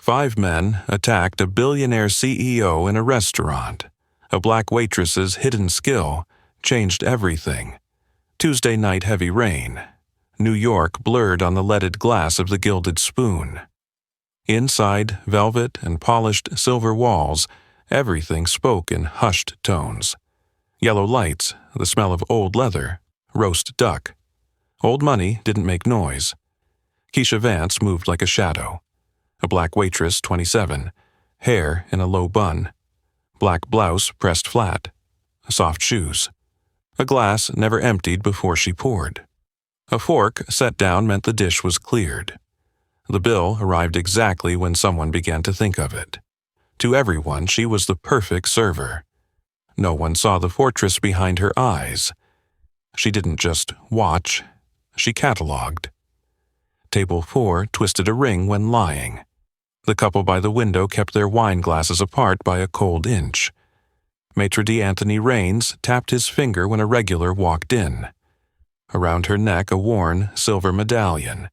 5 men attacked a billionaire CEO in a restaurant. A black waitress's hidden skill changed everything. Tuesday night heavy rain. New York blurred on the leaded glass of the Gilded Spoon. Inside velvet and polished silver walls, everything spoke in hushed tones. Yellow lights, the smell of old leather, roast duck. Old money didn't make noise. Keisha Vance moved like a shadow. A black waitress, 27, hair in a low bun, black blouse pressed flat, soft shoes. A glass never emptied before she poured. A fork set down meant the dish was cleared. The bill arrived exactly when someone began to think of it. To everyone, she was the perfect server. No one saw the fortress behind her eyes. She didn't just watch, she catalogued. Table 4 twisted a ring when lying. The couple by the window kept their wine glasses apart by a cold inch. Maitre d'Anthony Raines tapped his finger when a regular walked in. Around her neck a worn silver medallion.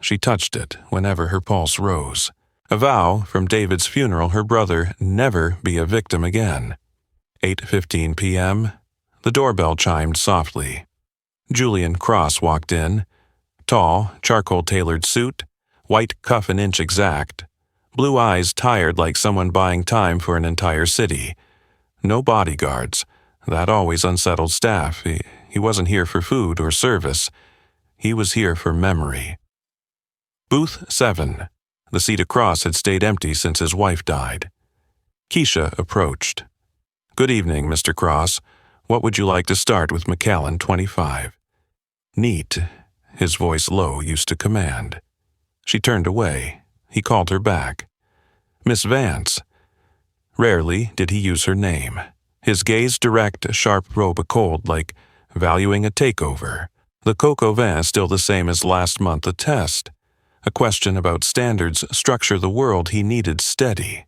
She touched it whenever her pulse rose. A vow from David's funeral her brother never be a victim again. 8:15 p.m. The doorbell chimed softly. Julian Cross walked in. Tall, charcoal-tailored suit, white cuff an inch exact. Blue eyes tired like someone buying time for an entire city. No bodyguards. That always unsettled staff. He wasn't here for food or service. He was here for memory. Booth 7. The seat across had stayed empty since his wife died. Keisha approached. "Good evening, Mr. Cross. What would you like to start with McAllen 25? "Neat." His voice low used to command. She turned away. He called her back. "Miss Vance." Rarely did he use her name. His gaze direct, sharp probe a cold like valuing a takeover. The coq au vin still the same as last month a test. A question about standards structure the world he needed steady.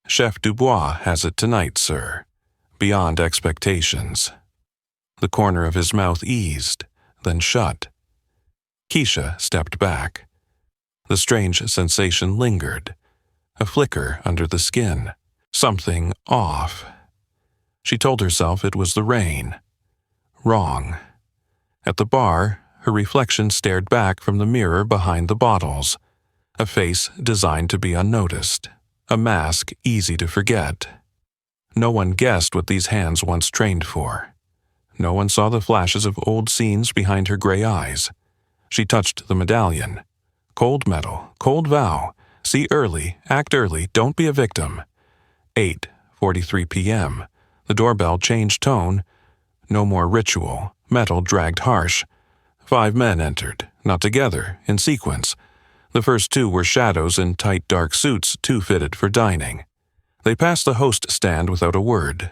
"Chef Dubois has it tonight, sir. Beyond expectations." The corner of his mouth eased, then shut. Keisha stepped back. The strange sensation lingered. A flicker under the skin. Something off. She told herself it was the rain. Wrong. At the bar, her reflection stared back from the mirror behind the bottles. A face designed to be unnoticed. A mask easy to forget. No one guessed what these hands once trained for. No one saw the flashes of old scenes behind her gray eyes. She touched the medallion. Cold metal, cold vow. See early, act early, don't be a victim. 8:43 p.m. The doorbell changed tone. No more ritual. Metal dragged harsh. 5 men entered, not together, in sequence. The first 2 were shadows in tight dark suits too fitted for dining. They passed the host stand without a word.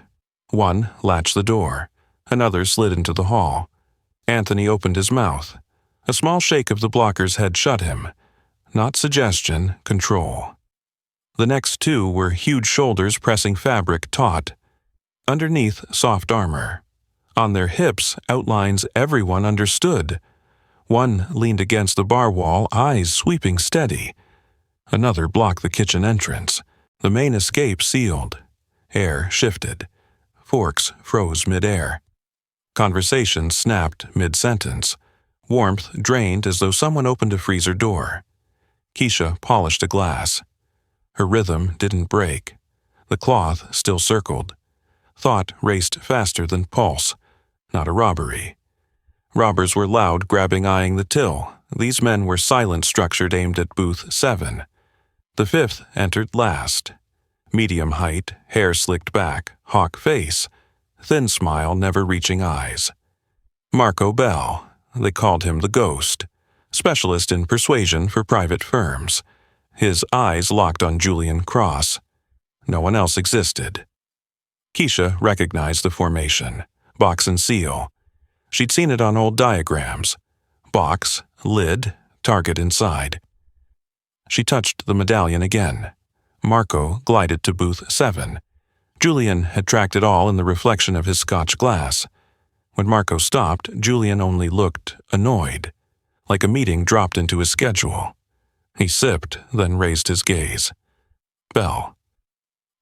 One latched the door. Another slid into the hall. Anthony opened his mouth. A small shake of the blocker's head shut him. Not suggestion, control. The next 2 were huge shoulders pressing fabric taut. Underneath, soft armor. On their hips, outlines everyone understood. One leaned against the bar wall, eyes sweeping steady. Another blocked the kitchen entrance. The main escape sealed. Air shifted. Forks froze mid-air. Conversation snapped mid-sentence. Warmth drained as though someone opened a freezer door. Keisha polished a glass. Her rhythm didn't break. The cloth still circled. Thought raced faster than pulse. Not a robbery. Robbers were loud, grabbing, eyeing the till. These men were silent, structured, aimed at booth 7. The 5th entered last. Medium height, hair slicked back, hawk face, thin smile, never reaching eyes. Marco Bell. They called him the Ghost. Specialist in persuasion for private firms. His eyes locked on Julian Cross. No one else existed. Keisha recognized the formation. Box and seal. She'd seen it on old diagrams. Box, lid, target inside. She touched the medallion again. Marco glided to booth 7. Julian had tracked it all in the reflection of his Scotch glass. When Marco stopped, Julian only looked annoyed, like a meeting dropped into his schedule. He sipped, then raised his gaze. Bell.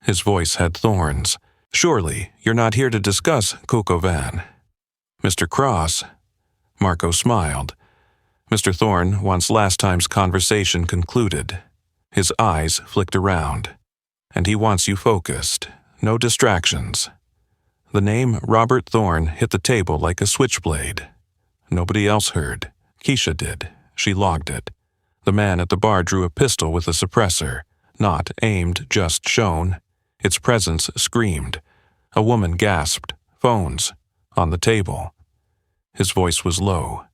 His voice had thorns. Surely, you're not here to discuss Coco Van. Mr. Cross. Marco smiled. Mr. Thorne wants last time's conversation concluded. His eyes flicked around. And he wants you focused. No distractions. The name Robert Thorne hit the table like a switchblade. Nobody else heard. Keisha did. She logged it. The man at the bar drew a pistol with a suppressor. Not aimed, just shown. Its presence screamed. A woman gasped. Phones. On the table. His voice was low.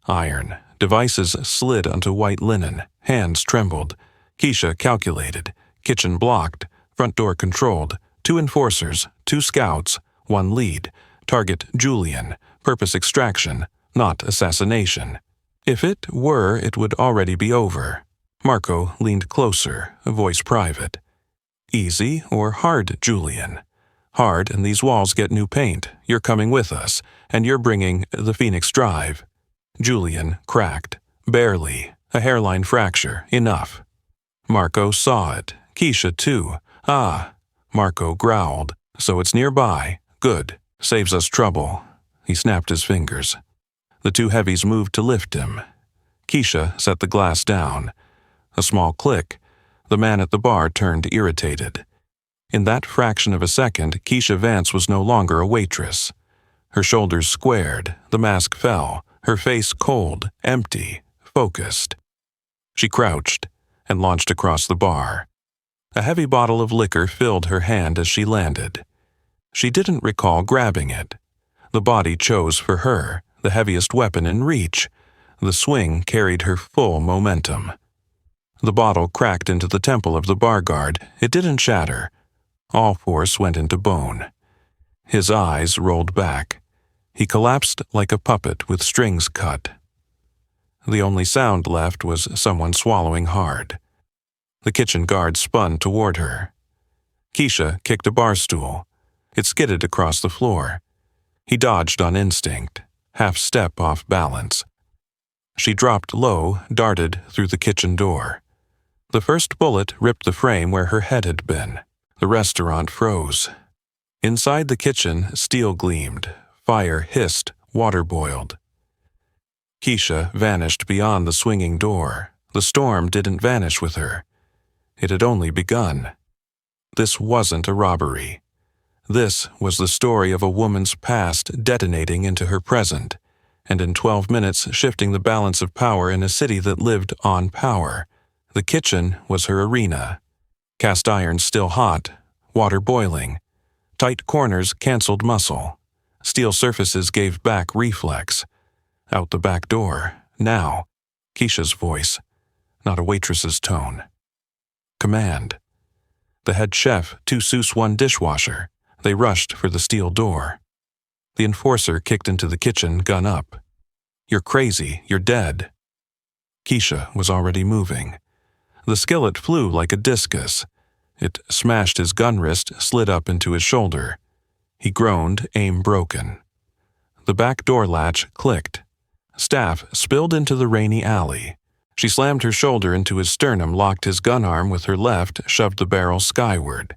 Iron. Devices slid onto white linen. Hands trembled. Keisha calculated. Kitchen blocked. Front door controlled. 2 enforcers. 2 scouts. 1 lead. Target Julian. Purpose extraction. Not assassination. If it were, it would already be over. Marco leaned closer, a voice private. Easy or hard, Julian? Hard, and these walls get new paint. You're coming with us, and you're bringing the Phoenix Drive. Julian cracked. Barely. A hairline fracture. Enough. Marco saw it. Keisha, too. Ah. Marco growled. So it's nearby. Good. Saves us trouble. He snapped his fingers. The 2 heavies moved to lift him. Keisha set the glass down. A small click. The man at the bar turned irritated. In that fraction of a second, Keisha Vance was no longer a waitress. Her shoulders squared, the mask fell, her face cold, empty, focused. She crouched and launched across the bar. A heavy bottle of liquor filled her hand as she landed. She didn't recall grabbing it. The body chose for her, the heaviest weapon in reach. The swing carried her full momentum. The bottle cracked into the temple of the bar guard. It didn't shatter. All force went into bone. His eyes rolled back. He collapsed like a puppet with strings cut. The only sound left was someone swallowing hard. The kitchen guard spun toward her. Keisha kicked a bar stool. It skidded across the floor. He dodged on instinct, half step off balance. She dropped low, darted through the kitchen door. The first bullet ripped the frame where her head had been. The restaurant froze. Inside the kitchen, steel gleamed. Fire hissed, water boiled. Keisha vanished beyond the swinging door. The storm didn't vanish with her. It had only begun. This wasn't a robbery. This was the story of a woman's past detonating into her present, and in 12 minutes shifting the balance of power in a city that lived on power. The kitchen was her arena. Cast iron still hot, water boiling. Tight corners canceled muscle. Steel surfaces gave back reflex. Out the back door, now, Keisha's voice, not a waitress's tone. Command. The head chef, 2 Seuss 1 dishwasher. They rushed for the steel door. The enforcer kicked into the kitchen, gun up. You're crazy, you're dead. Keisha was already moving. The skillet flew like a discus. It smashed his gun wrist, slid up into his shoulder. He groaned, aim broken. The back door latch clicked. Staff spilled into the rainy alley. She slammed her shoulder into his sternum, locked his gun arm with her left, shoved the barrel skyward.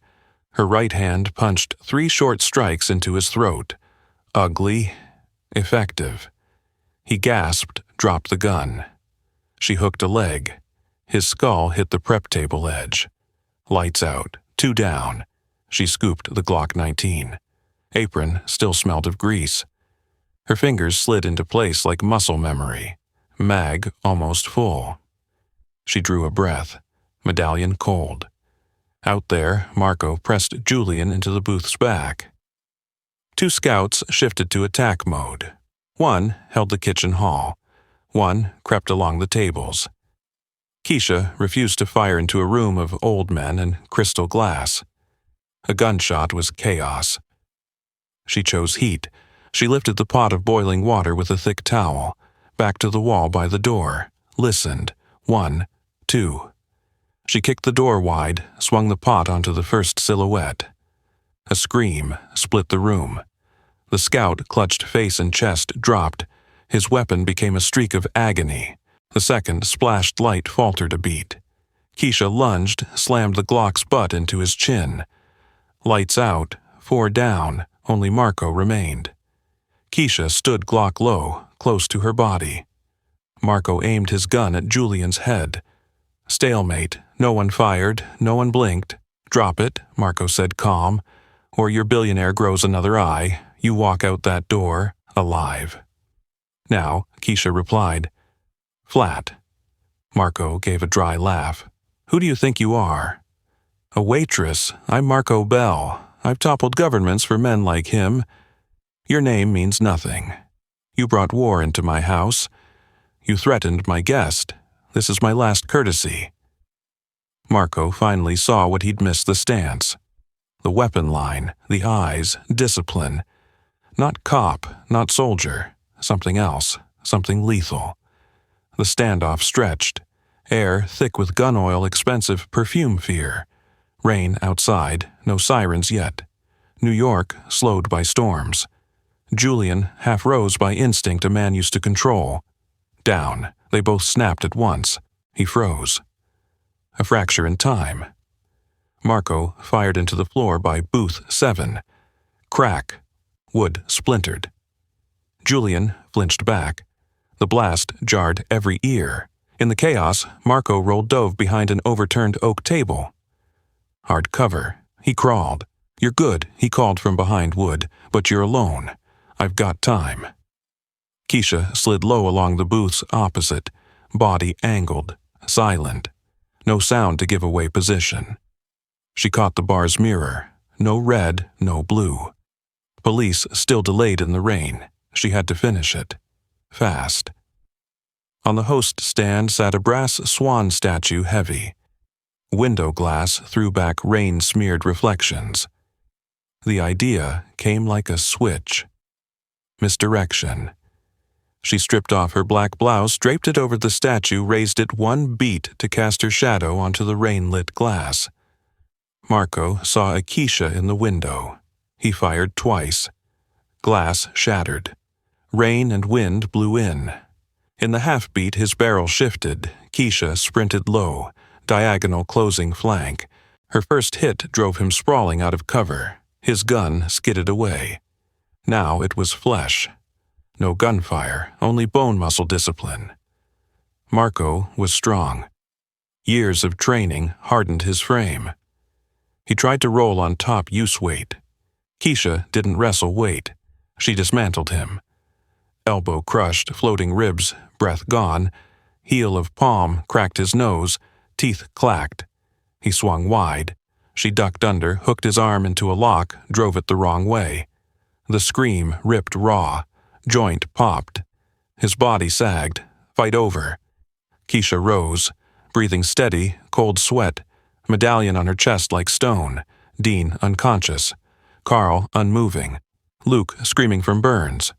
Her right hand punched 3 short strikes into his throat. Ugly, effective. He gasped, dropped the gun. She hooked a leg. His skull hit the prep table edge. Lights out, 2 down. She scooped the Glock 19. Apron still smelled of grease. Her fingers slid into place like muscle memory. Mag almost full. She drew a breath. Medallion cold. Out there, Marco pressed Julian into the booth's back. 2 scouts shifted to attack mode. 1 held the kitchen hall. 1 crept along the tables. Keisha refused to fire into a room of old men and crystal glass. A gunshot was chaos. She chose heat. She lifted the pot of boiling water with a thick towel, back to the wall by the door, listened. 1, 2. She kicked the door wide, swung the pot onto the first silhouette. A scream split the room. The scout clutched face and chest, dropped. His weapon became a streak of agony. The second splashed light faltered a beat. Keisha lunged, slammed the Glock's butt into his chin. Lights out, 4 down, only Marco remained. Keisha stood Glock low, close to her body. Marco aimed his gun at Julian's head. Stalemate, no one fired, no one blinked. "Drop it," Marco said calm, "or your billionaire grows another eye. You walk out that door, alive." "Now," Keisha replied. "Flat." Marco gave a dry laugh. "Who do you think you are?" "A waitress. I'm Marco Bell. I've toppled governments for men like him. Your name means nothing. You brought war into my house. You threatened my guest. This is my last courtesy." Marco finally saw what he'd missed the stance. The weapon line, the eyes, discipline. Not cop, not soldier. Something else, something lethal. The standoff stretched. Air thick with gun oil, expensive perfume fear. Rain outside, no sirens yet. New York slowed by storms. Julian half rose by instinct a man used to control. Down, they both snapped at once. He froze. A fracture in time. Marco fired into the floor by booth 7. Crack. Wood splintered. Julian flinched back. The blast jarred every ear. In the chaos, Marco rolled dove behind an overturned oak table. Hard cover. He crawled. "You're good," he called from behind Wood, "but you're alone. I've got time." Keisha slid low along the booths opposite, body angled, silent. No sound to give away position. She caught the bar's mirror. No red, no blue. Police still delayed in the rain. She had to finish it. Fast. On the host stand sat a brass swan statue heavy. Window glass threw back rain-smeared reflections. The idea came like a switch. Misdirection. She stripped off her black blouse, draped it over the statue, raised it 1 beat to cast her shadow onto the rain-lit glass. Marco saw a Keisha in the window. He fired twice. Glass shattered. Rain and wind blew in. In the half-beat, his barrel shifted. Keisha sprinted low, diagonal closing flank. Her first hit drove him sprawling out of cover. His gun skidded away. Now it was flesh. No gunfire, only bone muscle discipline. Marco was strong. Years of training hardened his frame. He tried to roll on top use weight. Keisha didn't wrestle weight. She dismantled him. Elbow crushed, floating ribs, breath gone. Heel of palm cracked his nose, teeth clacked. He swung wide. She ducked under, hooked his arm into a lock, drove it the wrong way. The scream ripped raw. Joint popped. His body sagged. Fight over. Keisha rose, breathing steady, cold sweat, medallion on her chest like stone. Dean unconscious. Carl unmoving. Luke screaming from burns.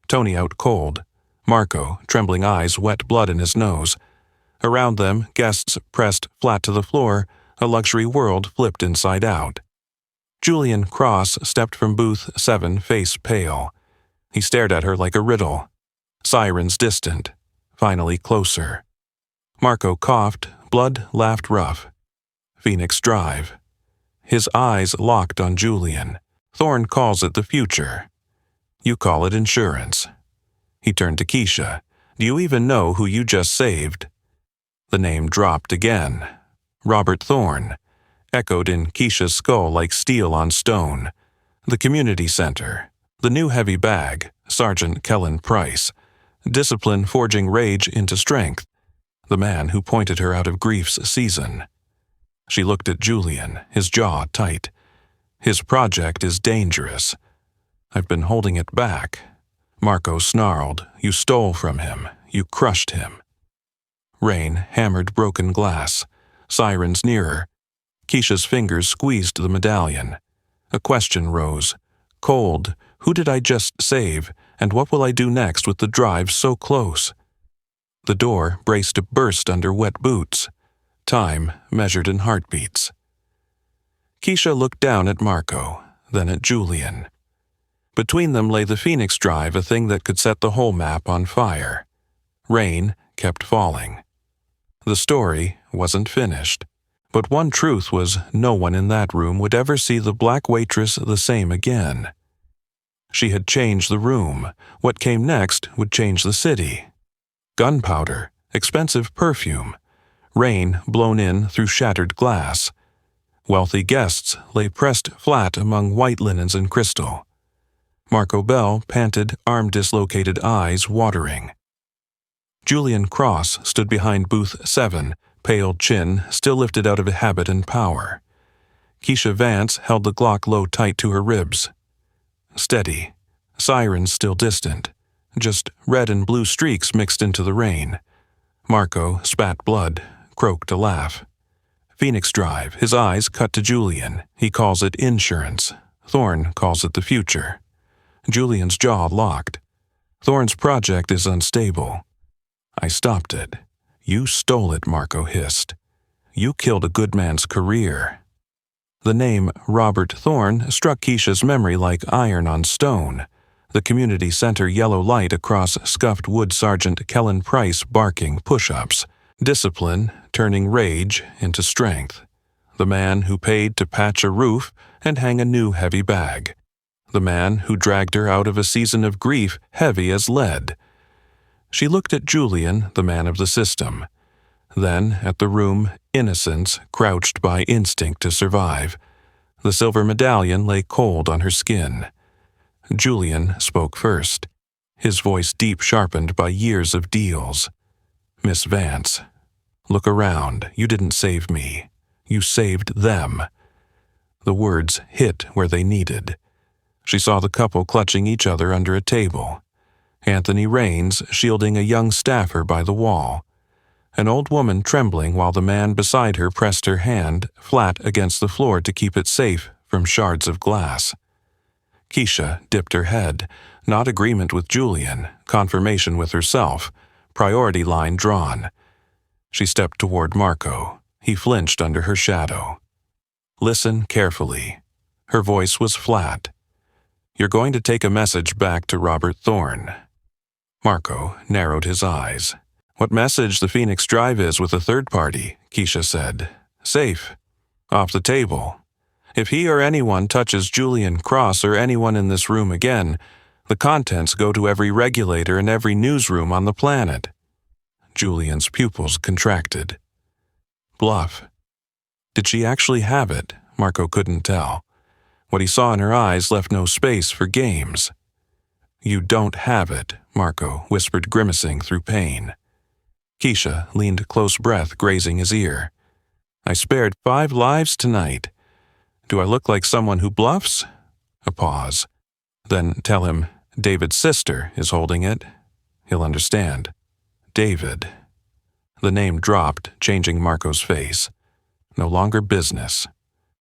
Tony out cold. Marco, trembling eyes, wet blood in his nose. Around them, guests pressed flat to the floor, a luxury world flipped inside out. Julian Cross stepped from booth 7, face pale. He stared at her like a riddle. Sirens distant, finally closer. Marco coughed, blood laughed rough. Phoenix Drive. His eyes locked on Julian. Thorne calls it the future. You call it insurance. He turned to Keisha. Do you even know who you just saved? The name dropped again. Robert Thorne. Echoed in Keisha's skull like steel on stone. The community center. The new heavy bag, Sergeant Kellen Price. Discipline forging rage into strength. The man who pointed her out of grief's season. She looked at Julian, his jaw tight. His project is dangerous. I've been holding it back. Marco snarled. You stole from him. You crushed him. Rain hammered broken glass. Sirens nearer. Keisha's fingers squeezed the medallion. A question rose. Cold. Who did I just save, and what will I do next with the drive so close? The door braced to burst under wet boots. Time measured in heartbeats. Keisha looked down at Marco, then at Julian. Between them lay the Phoenix Drive, a thing that could set the whole map on fire. Rain kept falling. The story wasn't finished. But one truth was no one in that room would ever see the black waitress the same again. She had changed the room. What came next would change the city. Gunpowder, expensive perfume, rain blown in through shattered glass. Wealthy guests lay pressed flat among white linens and crystal. Marco Bell panted, arm-dislocated eyes watering. Julian Cross stood behind booth 7, pale chin still lifted out of habit and power. Keisha Vance held the Glock low tight to her ribs. Steady. Sirens still distant. Just red and blue streaks mixed into the rain. Marco spat blood, croaked a laugh. Phoenix Drive, his eyes cut to Julian. He calls it insurance. Thorne calls it the future. Julian's jaw locked. Thorne's project is unstable. I stopped it. You stole it, Marco hissed. You killed a good man's career. The name Robert Thorne struck Keisha's memory like iron on stone. The community center yellow light across scuffed wood Sergeant Kellen Price barking push-ups. Discipline turning rage into strength. The man who paid to patch a roof and hang a new heavy bag. The man who dragged her out of a season of grief heavy as lead. She looked at Julian, the man of the system. Then at the room, innocence crouched by instinct to survive. The silver medallion lay cold on her skin. Julian spoke first, his voice deep sharpened by years of deals. Miss Vance, look around. You didn't save me. You saved them. The words hit where they needed. She saw the couple clutching each other under a table. Anthony Raines shielding a young staffer by the wall. An old woman trembling while the man beside her pressed her hand flat against the floor to keep it safe from shards of glass. Keisha dipped her head, not agreement with Julian, confirmation with herself, priority line drawn. She stepped toward Marco. He flinched under her shadow. Listen carefully. Her voice was flat. You're going to take a message back to Robert Thorne. Marco narrowed his eyes. What message the Phoenix Drive is with a third party, Keisha said. Safe. Off the table. If he or anyone touches Julian Cross or anyone in this room again, the contents go to every regulator and every newsroom on the planet. Julian's pupils contracted. Bluff. Did she actually have it? Marco couldn't tell. What he saw in her eyes left no space for games. You don't have it, Marco whispered, grimacing through pain. Keisha leaned close breath grazing his ear. I spared 5 lives tonight. Do I look like someone who bluffs? A pause. Then tell him David's sister is holding it. He'll understand. David. The name dropped, changing Marco's face. No longer business.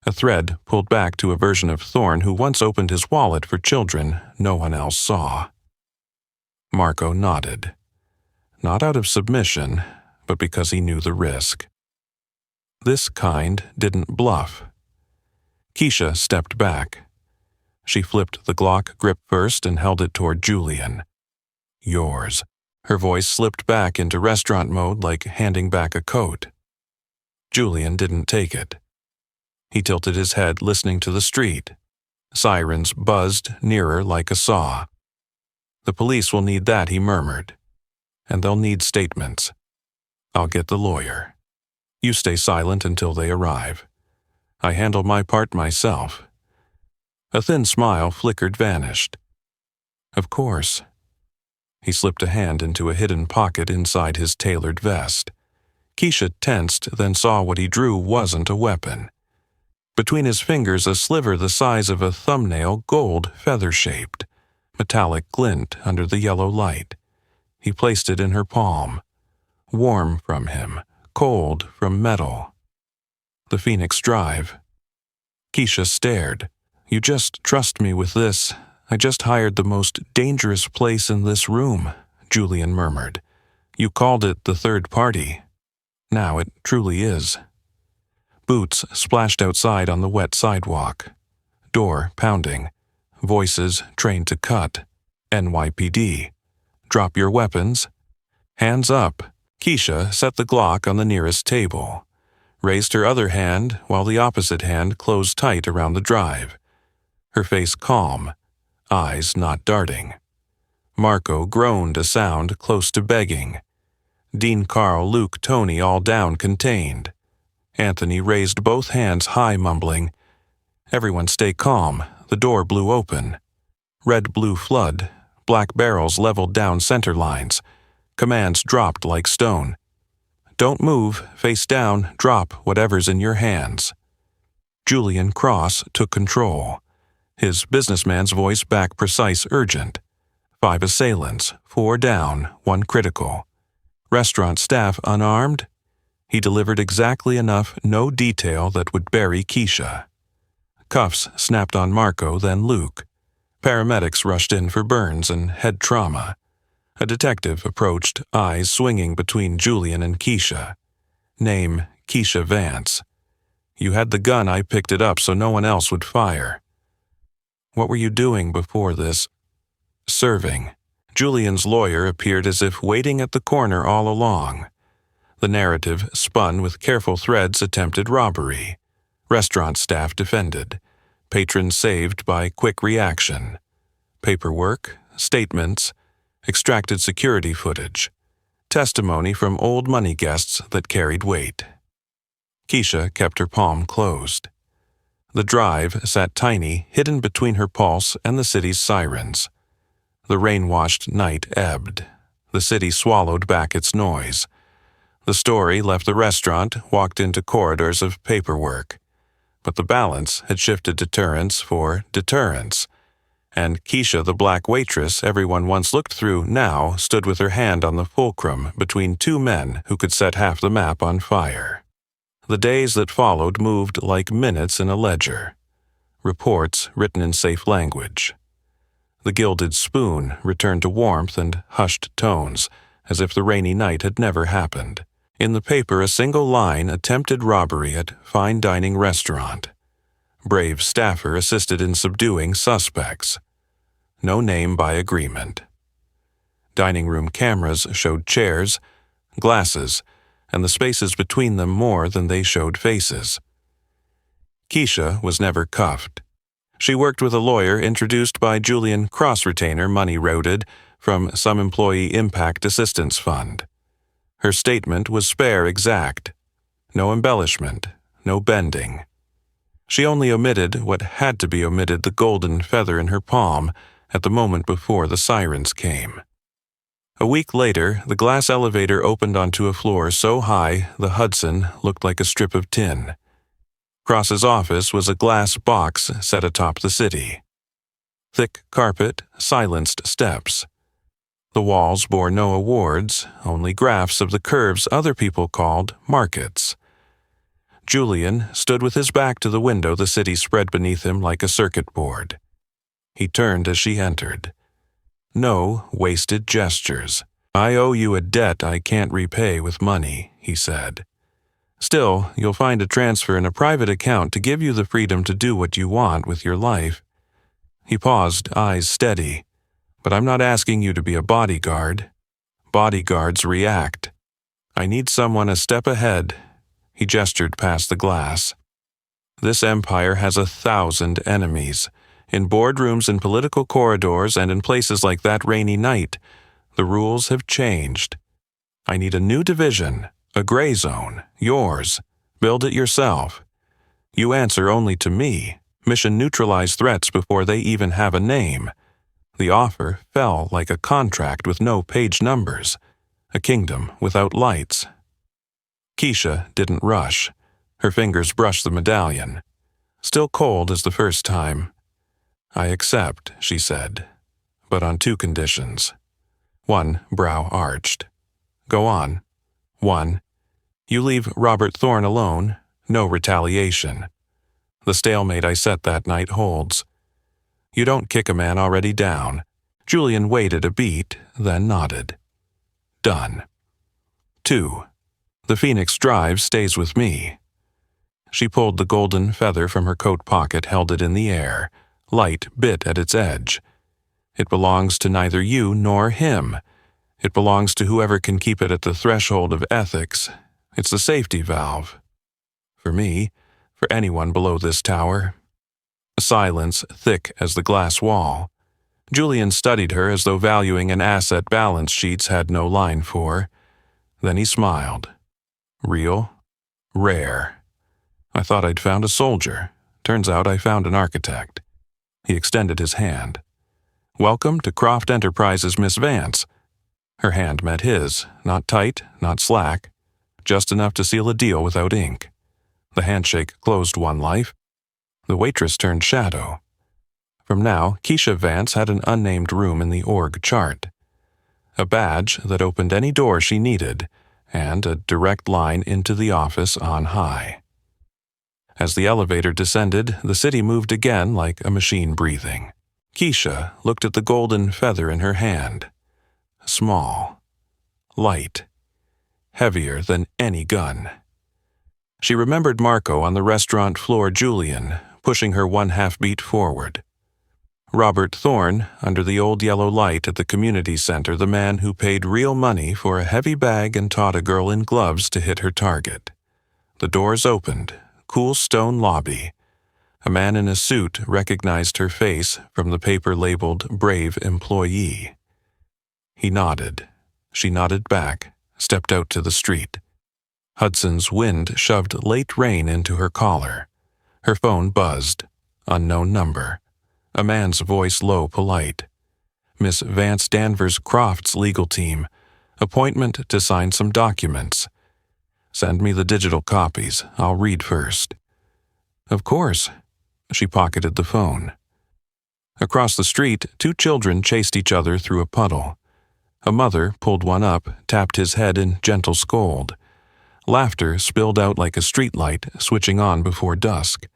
A thread pulled back to a version of Thorne who once opened his wallet for children no one else saw. Marco nodded. Not out of submission, but because he knew the risk. This kind didn't bluff. Keisha stepped back. She flipped the Glock grip first and held it toward Julian. Yours. Her voice slipped back into restaurant mode like handing back a coat. Julian didn't take it. He tilted his head, listening to the street. Sirens buzzed nearer like a saw. The police will need that, he murmured. And they'll need statements. I'll get the lawyer. You stay silent until they arrive. I handle my part myself. A thin smile flickered, vanished. Of course. He slipped a hand into a hidden pocket inside his tailored vest. Keisha tensed, then saw what he drew wasn't a weapon. Between his fingers, a sliver the size of a thumbnail, gold, feather-shaped, metallic glint under the yellow light. He placed it in her palm. Warm from him, cold from metal. The Phoenix Drive. Keisha stared. You just trust me with this. I just hired the most dangerous place in this room, Julian murmured. You called it the third party. Now it truly is. Boots splashed outside on the wet sidewalk. Door pounding. Voices trained to cut. NYPD. Drop your weapons. Hands up. Keisha set the Glock on the nearest table, raised her other hand while the opposite hand closed tight around the drive. Her face calm, eyes not darting. Marco groaned a sound close to begging. Dean, Carl, Luke, Tony all down contained. Anthony raised both hands high, mumbling, "Everyone stay calm." The door blew open. Red-blue flood, black barrels leveled down center lines. Commands dropped like stone. "Don't move, face down, drop whatever's in your hands." Julian Cross took control. His businessman's voice back precise, urgent. 5 assailants, 4 down, 1 critical. Restaurant staff unarmed? He delivered exactly enough no detail that would bury Keisha. Cuffs snapped on Marco, then Luke. Paramedics rushed in for burns and head trauma. A detective approached, eyes swinging between Julian and Keisha. Name, Keisha Vance. "You had the gun, I picked it up so no one else would fire." "What were you doing before this?" "Serving." Julian's lawyer appeared as if waiting at the corner all along. The narrative spun with careful threads: attempted robbery. Restaurant staff defended. Patrons saved by quick reaction. Paperwork, statements, extracted security footage. Testimony from old money guests that carried weight. Keisha kept her palm closed. The drive sat tiny, hidden between her pulse and the city's sirens. The rain-washed night ebbed. The city swallowed back its noise. The story left the restaurant, walked into corridors of paperwork. But the balance had shifted deterrence for deterrence. And Keisha, the black waitress everyone once looked through, now stood with her hand on the fulcrum between 2 men who could set half the map on fire. The days that followed moved like minutes in a ledger. Reports written in safe language. The gilded spoon returned to warmth and hushed tones, as if the rainy night had never happened. In the paper, a single line: attempted robbery at fine dining restaurant. Brave staffer assisted in subduing suspects. No name by agreement. Dining room cameras showed chairs, glasses, and the spaces between them more than they showed faces. Keisha was never cuffed. She worked with a lawyer introduced by Julian Cross-retainer, money-routed, from some employee impact assistance fund. Her statement was spare, exact. No embellishment, no bending. She only omitted what had to be omitted: the golden feather in her palm at the moment before the sirens came. A week later, the glass elevator opened onto a floor so high the Hudson looked like a strip of tin. Cross's office was a glass box set atop the city. Thick carpet, silenced steps. The walls bore no awards, only graphs of the curves other people called markets. Julian stood with his back to the window, the city spread beneath him like a circuit board. He turned as she entered. No wasted gestures. "I owe you a debt I can't repay with money," he said. "Still, you'll find a transfer in a private account to give you the freedom to do what you want with your life." He paused, eyes steady. "But I'm not asking you to be a bodyguard. Bodyguards react. I need someone a step ahead." He gestured past the glass. "This empire has 1,000 enemies. In boardrooms, in political corridors, and in places like that rainy night, the rules have changed. I need a new division, a gray zone, yours. Build it yourself. You answer only to me. Mission neutralize threats before they even have a name." The offer fell like a contract with no page numbers, a kingdom without lights. Keisha didn't rush. Her fingers brushed the medallion. Still cold as the first time. "I accept," she said, "but on 2 conditions." One brow arched. "Go on." "1. You leave Robert Thorne alone, no retaliation. The stalemate I set that night holds. You don't kick a man already down." Julian waited a beat, then nodded. "Done." 2. The Phoenix Drive stays with me. She pulled the golden feather from her coat pocket, held it in the air, light bit at its edge. "It belongs to neither you nor him. It belongs to whoever can keep it at the threshold of ethics. It's the safety valve. For me, for anyone below this tower. A silence thick as the glass wall. Julian studied her as though valuing an asset balance sheets had no line for. Then he smiled. Real? Rare. I thought I'd found a soldier. Turns out I found an architect. He extended his hand. Welcome to Croft Enterprises, Miss Vance. Her hand met his, not tight, not slack, just enough to seal a deal without ink. The handshake closed one life. The waitress turned shadow. From now, Keisha Vance had an unnamed room in the org chart. A badge that opened any door she needed, and a direct line into the office on high. As the elevator descended, the city moved again like a machine breathing. Keisha looked at the golden feather in her hand. Small. Light. Heavier than any gun. She remembered Marco on the restaurant floor, Julian, pushing her 1/2 beat forward. Robert Thorne, under the old yellow light at the community center, the man who paid real money for a heavy bag and taught a girl in gloves to hit her target. The doors opened. Cool stone lobby. A man in a suit recognized her face from the paper labeled Brave Employee. He nodded. She nodded back, stepped out to the street. Hudson's wind shoved late rain into her collar. Her phone buzzed. Unknown number. A man's voice low, polite. Miss Vance Danvers Croft's legal team. Appointment to sign some documents. Send me the digital copies. I'll read first. Of course. She pocketed the phone. Across the street, 2 children chased each other through a puddle. A mother pulled one up, tapped his head in gentle scold. Laughter spilled out like a streetlight switching on before dusk.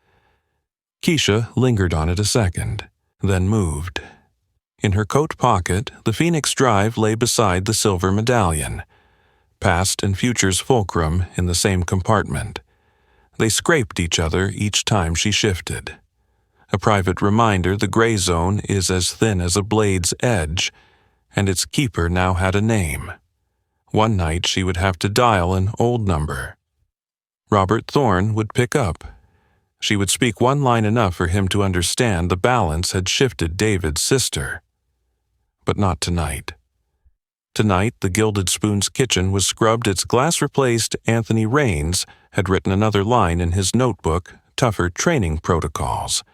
Keisha lingered on it a second, then moved. In her coat pocket, the Phoenix Drive lay beside the silver medallion. Past and future's fulcrum in the same compartment. They scraped each other each time she shifted. A private reminder the gray zone is as thin as a blade's edge, and its keeper now had a name. One night she would have to dial an old number. Robert Thorne would pick up. She would speak one line enough for him to understand the balance had shifted David's sister. But not tonight. Tonight, the Gilded Spoon's kitchen was scrubbed. Its glass-replaced Anthony Raines had written another line in his notebook, tougher training protocols.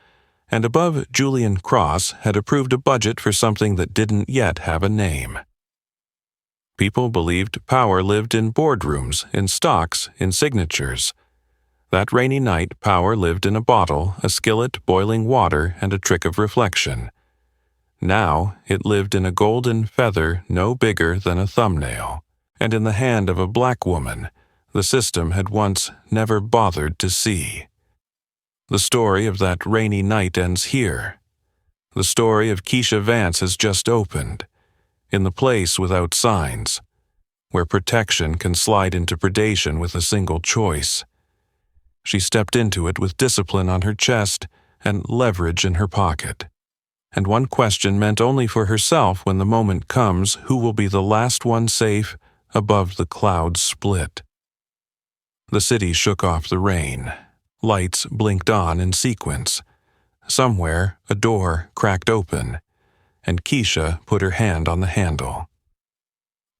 And above Julian Cross had approved a budget for something that didn't yet have a name. People believed power lived in boardrooms, in stocks, in signatures. That rainy night, power lived in a bottle, a skillet, boiling water, and a trick of reflection. Now it lived in a golden feather no bigger than a thumbnail, and in the hand of a black woman the system had once never bothered to see. The story of that rainy night ends here. The story of Keisha Vance has just opened, in the place without signs, where protection can slide into predation with a single choice. She stepped into it with discipline on her chest and leverage in her pocket. And one question meant only for herself when the moment comes: who will be the last one safe above the clouds split? The city shook off the rain. Lights blinked on in sequence. Somewhere, a door cracked open, and Keisha put her hand on the handle.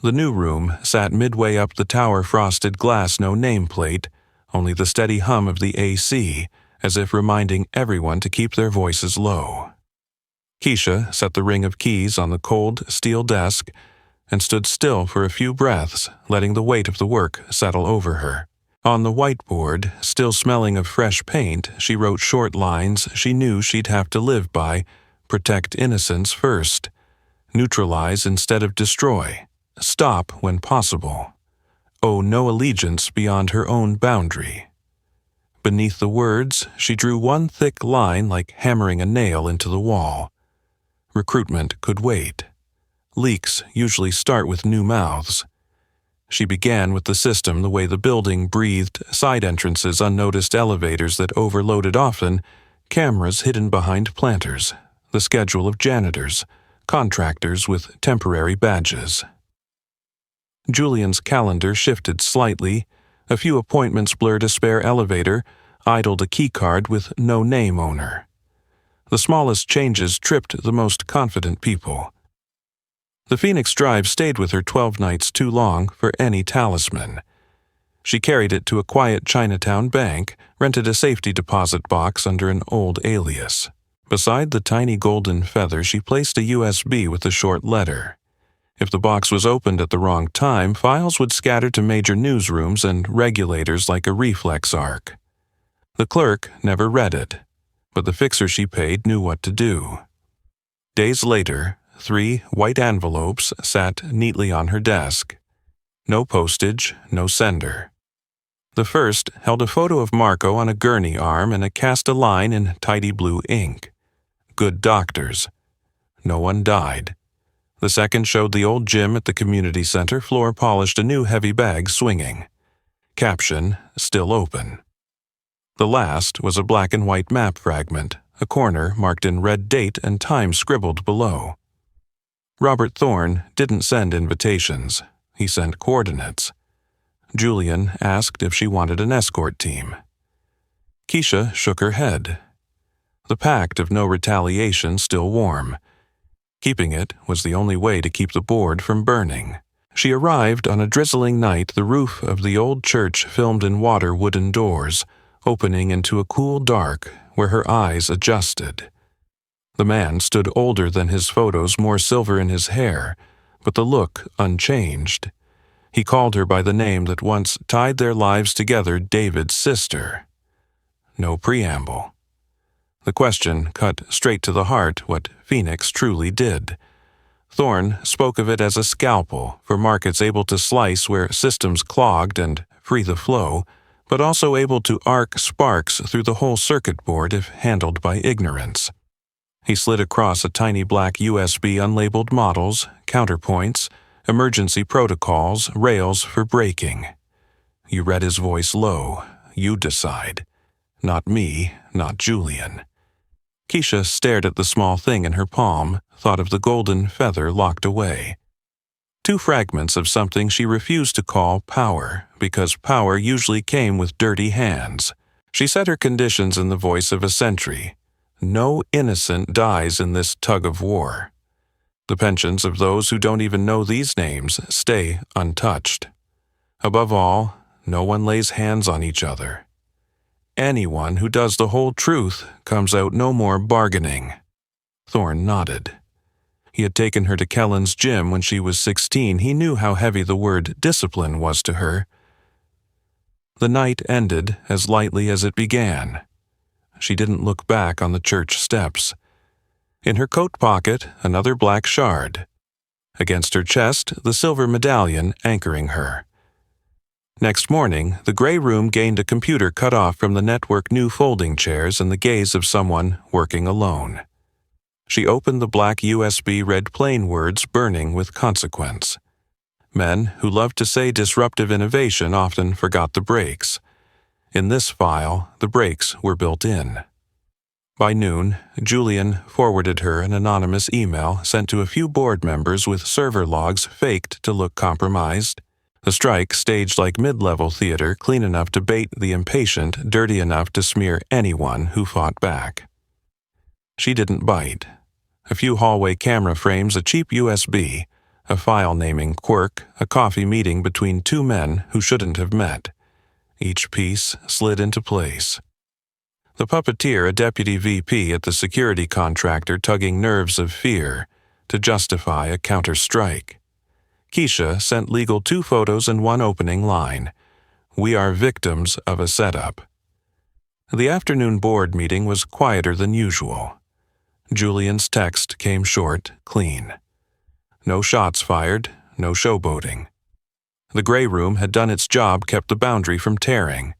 The new room sat midway up the tower-frosted glass, no nameplate, only the steady hum of the AC, as if reminding everyone to keep their voices low. Keisha set the ring of keys on the cold steel desk and stood still for a few breaths, letting the weight of the work settle over her. On the whiteboard, still smelling of fresh paint, she wrote short lines she knew she'd have to live by: protect innocence first, neutralize instead of destroy, stop when possible, owe no allegiance beyond her own boundary. Beneath the words, she drew one thick line like hammering a nail into the wall. Recruitment could wait. Leaks usually start with new mouths. She began with the system, the way the building breathed: side entrances, unnoticed elevators that overloaded often, cameras hidden behind planters, the schedule of janitors, contractors with temporary badges. Julian's calendar shifted slightly. A few appointments blurred a spare elevator, idled a keycard with no name owner. The smallest changes tripped the most confident people. The Phoenix drive stayed with her 12 nights too long for any talisman. She carried it to a quiet Chinatown bank, rented a safety deposit box under an old alias. Beside the tiny golden feather, she placed a USB with a short letter. If the box was opened at the wrong time, files would scatter to major newsrooms and regulators like a reflex arc. The clerk never read it, but the fixer she paid knew what to do. Days later, 3 white envelopes sat neatly on her desk. No postage, no sender. The first held a photo of Marco on a gurney arm and cast a line in tidy blue ink. Good doctors. No one died. The second showed the old gym at the community center, floor polished, a new heavy bag swinging. Caption, still open. The last was a black and white map fragment, a corner marked in red date and time scribbled below. Robert Thorne didn't send invitations. He sent coordinates. Julian asked if she wanted an escort team. Keisha shook her head. The pact of no retaliation still warm. Keeping it was the only way to keep the board from burning. She arrived on a drizzling night, the roof of the old church filmed in water wooden doors, opening into a cool dark where her eyes adjusted. The man stood older than his photos, more silver in his hair, but the look unchanged. He called her by the name that once tied their lives together, David's sister. No preamble. The question cut straight to the heart what Phoenix truly did. Thorne spoke of it as a scalpel for markets able to slice where systems clogged and free the flow, but also able to arc sparks through the whole circuit board if handled by ignorance. He slid across a tiny black USB unlabeled models, counterpoints, emergency protocols, rails for braking. You read his voice low. You decide. Not me, not Julian. Keisha stared at the small thing in her palm, thought of the golden feather locked away. 2 fragments of something she refused to call power, because power usually came with dirty hands. She set her conditions in the voice of a sentry. No innocent dies in this tug of war. The pensions of those who don't even know these names stay untouched. Above all, no one lays hands on each other. Anyone who does the whole truth comes out no more bargaining. Thorne nodded. He had taken her to Kellen's gym when she was 16. He knew how heavy the word discipline was to her. The night ended as lightly as it began. She didn't look back on the church steps. In her coat pocket, another black shard. Against her chest, the silver medallion anchoring her. Next morning, the gray room gained a computer cut off from the network new folding chairs and the gaze of someone working alone. She opened the black USB, read plain words burning with consequence. Men who loved to say disruptive innovation often forgot the brakes. In this file, the brakes were built in. By noon, Julian forwarded her an anonymous email sent to a few board members with server logs faked to look compromised. The strike staged like mid-level theater, clean enough to bait the impatient, dirty enough to smear anyone who fought back. She didn't bite. A few hallway camera frames, a cheap USB, a file naming Quirk, a coffee meeting between 2 men who shouldn't have met. Each piece slid into place. The puppeteer, a deputy VP at the security contractor, tugging nerves of fear to justify a counter-strike. Keisha sent legal 2 photos and 1 opening line. We are victims of a setup. The afternoon board meeting was quieter than usual. Julian's text came short, clean. No shots fired, no showboating. The gray room had done its job, kept the boundary from tearing.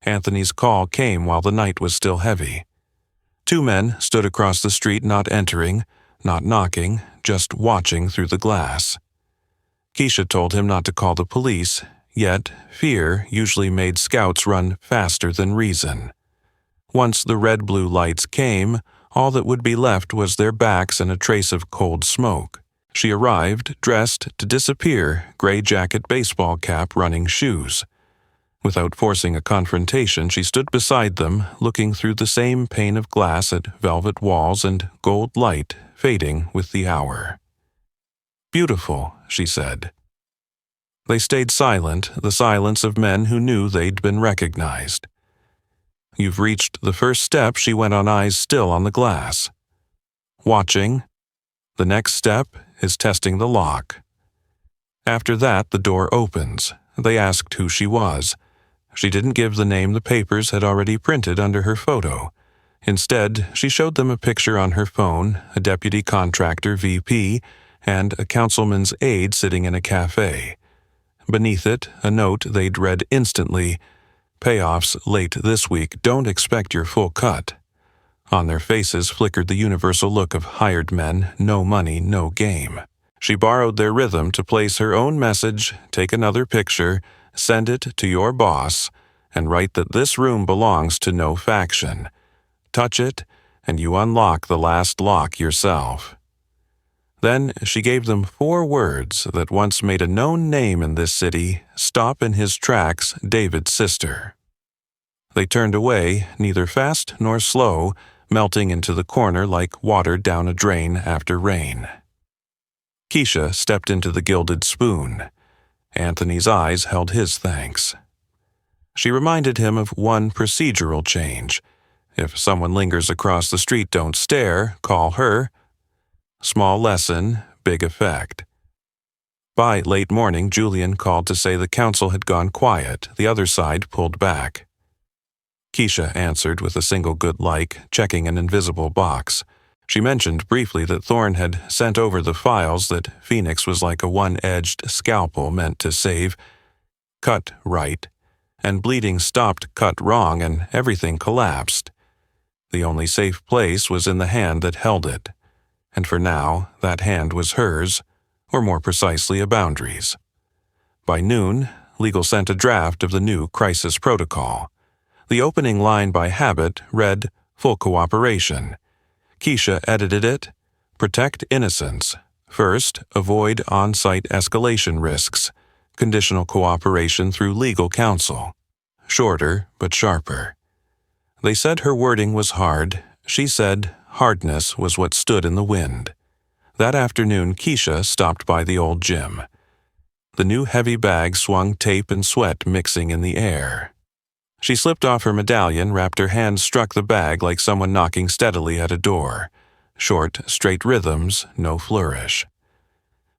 Anthony's call came while the night was still heavy. 2 men stood across the street, not entering, not knocking, just watching through the glass. Keisha told him not to call the police, yet fear usually made scouts run faster than reason. Once the red-blue lights came, all that would be left was their backs and a trace of cold smoke. She arrived, dressed to disappear, gray jacket, baseball cap, running shoes. Without forcing a confrontation, she stood beside them, looking through the same pane of glass at velvet walls and gold light fading with the hour. "Beautiful," she said. They stayed silent, the silence of men who knew they'd been recognized. "You've reached the first step," she went on, eyes still on the glass. "Watching. The next step is testing the lock. After that, the door opens." They asked who she was. She didn't give the name the papers had already printed under her photo. Instead, she showed them a picture on her phone, a deputy contractor VP, and a councilman's aide sitting in a cafe. Beneath it, a note they'd read instantly: "Payoffs late this week. Don't expect your full cut." On their faces flickered the universal look of hired men, no money, no game. She borrowed their rhythm to place her own message, take another picture, send it to your boss, and write that this room belongs to no faction. Touch it, and you unlock the last lock yourself. Then she gave them 4 words that once made a known name in this city: stop in his tracks, David's sister. They turned away, neither fast nor slow, melting into the corner like water down a drain after rain. Keisha stepped into the Gilded Spoon. Anthony's eyes held his thanks. She reminded him of one procedural change. If someone lingers across the street, don't stare, call her. Small lesson, big effect. By late morning, Julian called to say the council had gone quiet, the other side pulled back. Keisha answered with a single good like, checking an invisible box. She mentioned briefly that Thorne had sent over the files, that Phoenix was like a one-edged scalpel meant to save. Cut right, and bleeding stopped cut wrong, and everything collapsed. The only safe place was in the hand that held it. And for now, that hand was hers, or more precisely, a boundary's. By noon, legal sent a draft of the new crisis protocol. The opening line by habit read, "Full cooperation." Keisha edited it, "Protect innocence. First, avoid on-site escalation risks. Conditional cooperation through legal counsel." Shorter, but sharper. They said her wording was hard. She said hardness was what stood in the wind. That afternoon, Keisha stopped by the old gym. The new heavy bag swung, tape and sweat mixing in the air. She slipped off her medallion, wrapped her hand, struck the bag like someone knocking steadily at a door. Short, straight rhythms, no flourish.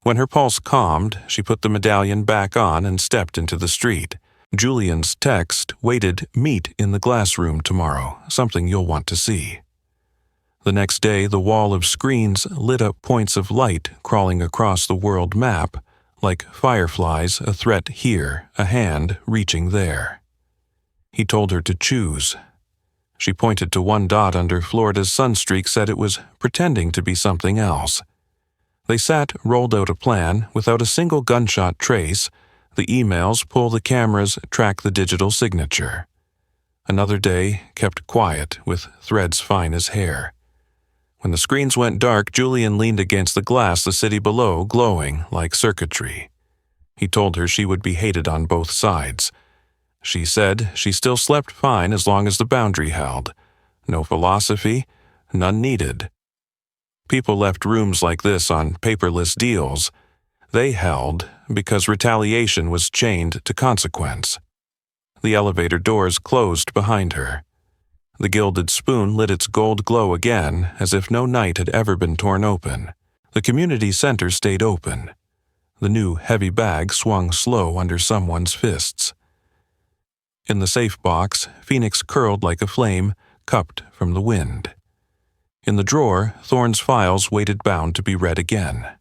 When her pulse calmed, she put the medallion back on and stepped into the street. Julian's text waited, "Meet in the glass room tomorrow, something you'll want to see." The next day, the wall of screens lit up points of light crawling across the world map, like fireflies, a threat here, a hand reaching there. He told her to choose. She pointed to one dot under Florida's sunstreak, said it was pretending to be something else. They sat, rolled out a plan, without a single gunshot trace. The emails pull the cameras, track the digital signature. Another day, kept quiet, with threads fine as hair. When the screens went dark, Julian leaned against the glass, the city below glowing like circuitry. He told her she would be hated on both sides. She said she still slept fine as long as the boundary held. No philosophy, none needed. People left rooms like this on paperless deals. They held because retaliation was chained to consequence. The elevator doors closed behind her. The Gilded Spoon lit its gold glow again, as if no night had ever been torn open. The community center stayed open. The new heavy bag swung slow under someone's fists. In the safe box, Phoenix curled like a flame, cupped from the wind. In the drawer, Thorne's files waited bound to be read again.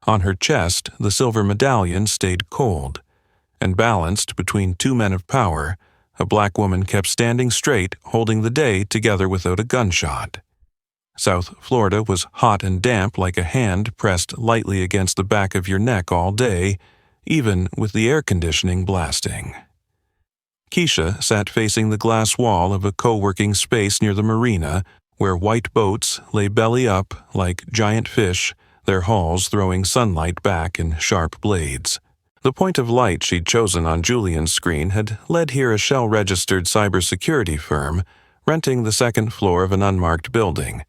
On her chest, the silver medallion stayed cold, and balanced between 2 men of power, a black woman kept standing straight, holding the day together without a gunshot. South Florida was hot and damp like a hand pressed lightly against the back of your neck all day, even with the air conditioning blasting. Keisha sat facing the glass wall of a co-working space near the marina, where white boats lay belly up like giant fish, their halls throwing sunlight back in sharp blades. The point of light she'd chosen on Julian's screen had led here a Shell-registered cybersecurity firm renting the second floor of an unmarked building,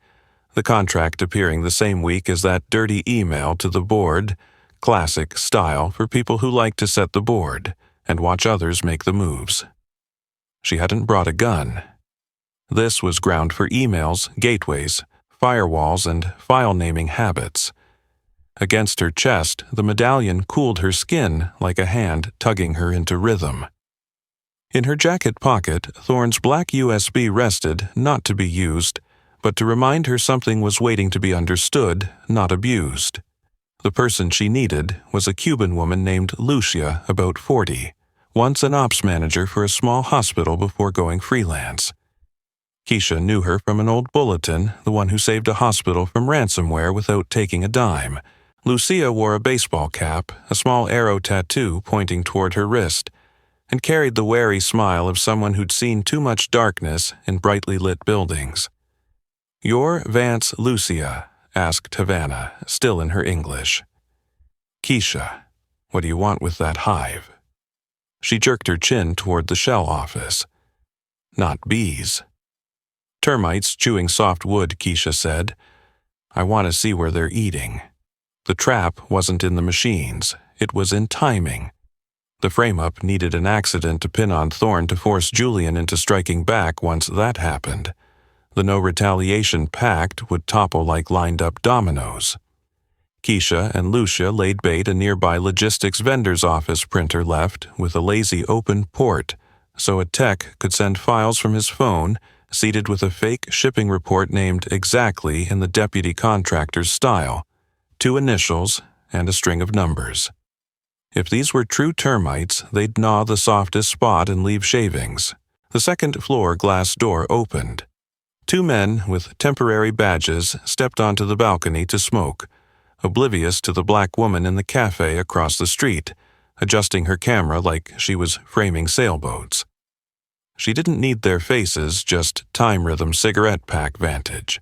the contract appearing the same week as that dirty email to the board, classic style for people who like to set the board and watch others make the moves. She hadn't brought a gun. This was ground for emails, gateways, firewalls, and file-naming habits. Against her chest, the medallion cooled her skin like a hand tugging her into rhythm. In her jacket pocket, Thorne's black USB rested, not to be used, but to remind her something was waiting to be understood, not abused. The person she needed was a Cuban woman named Lucia, about 40, once an ops manager for a small hospital before going freelance. Keisha knew her from an old bulletin, the one who saved a hospital from ransomware without taking a dime. Lucia wore a baseball cap, a small arrow tattoo pointing toward her wrist, and carried the wary smile of someone who'd seen too much darkness in brightly lit buildings. "You're Vance Lucia?" asked Havana, still in her English. "Keisha, what do you want with that hive?" She jerked her chin toward the Shell office. "Not bees." "Termites chewing soft wood," Keisha said. "I want to see where they're eating." The trap wasn't in the machines, it was in timing. The frame-up needed an accident to pin on Thorne to force Julian into striking back once that happened. The no-retaliation pact would topple like lined-up dominoes. Keisha and Lucia laid bait a nearby logistics vendor's office printer left with a lazy open port, so a tech could send files from his phone, seated with a fake shipping report named exactly in the deputy contractor's style, 2 initials and a string of numbers. If these were true termites, they'd gnaw the softest spot and leave shavings. The second-floor glass door opened. 2 men with temporary badges stepped onto the balcony to smoke, oblivious to the black woman in the cafe across the street, adjusting her camera like she was framing sailboats. She didn't need their faces, just time-rhythm cigarette pack vantage.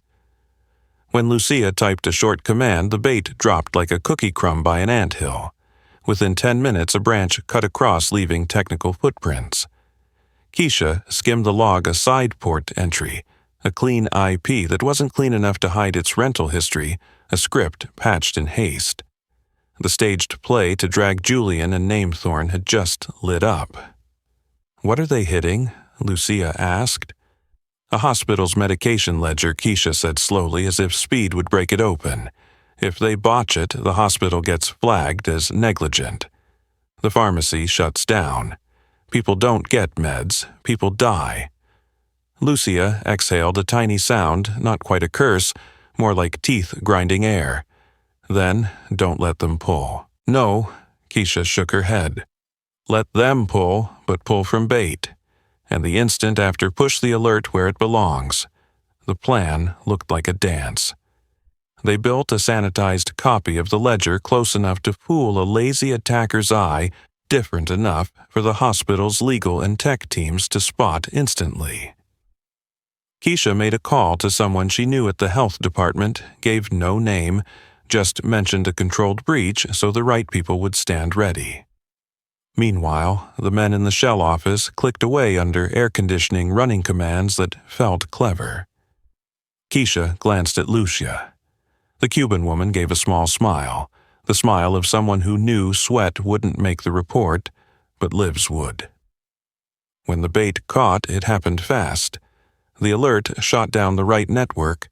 When Lucia typed a short command, the bait dropped like a cookie crumb by an anthill. Within 10 minutes, a branch cut across, leaving technical footprints. Keisha skimmed the log a side port entry, a clean IP that wasn't clean enough to hide its rental history, a script patched in haste. The staged play to drag Julian and name Thorne had just lit up. "What are they hitting?" Lucia asked. "A hospital's medication ledger," Keisha said slowly, as if speed would break it open. "If they botch it, the hospital gets flagged as negligent. The pharmacy shuts down. People don't get meds, people die." Lucia exhaled a tiny sound, not quite a curse, more like teeth grinding air. Then, "Don't let them pull." "No," Keisha shook her head. "Let them pull, but pull from bait. And the instant after, push the alert where it belongs." The plan looked like a dance. They built a sanitized copy of the ledger close enough to fool a lazy attacker's eye, different enough for the hospital's legal and tech teams to spot instantly. Keisha made a call to someone she knew at the health department, gave no name, just mentioned a controlled breach so the right people would stand ready. Meanwhile, the men in the Shell office clicked away under air-conditioning running commands that felt clever. Keisha glanced at Lucia. The Cuban woman gave a small smile, the smile of someone who knew sweat wouldn't make the report, but lives would. When the bait caught, it happened fast. The alert shot down the right network,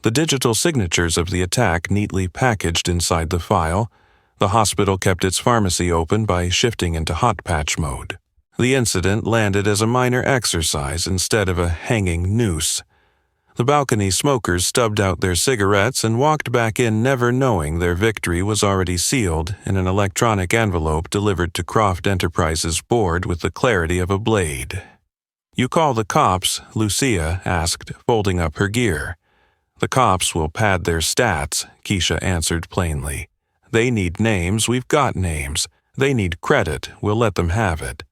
the digital signatures of the attack neatly packaged inside the file. The hospital kept its pharmacy open by shifting into hot patch mode. The incident landed as a minor exercise instead of a hanging noose. The balcony smokers stubbed out their cigarettes and walked back in, never knowing their victory was already sealed in an electronic envelope delivered to Croft Enterprises' board with the clarity of a blade. "You call the cops?" Lucia asked, folding up her gear. "The cops will pad their stats," Keisha answered plainly. "They need names, we've got names. They need credit, we'll let them have it.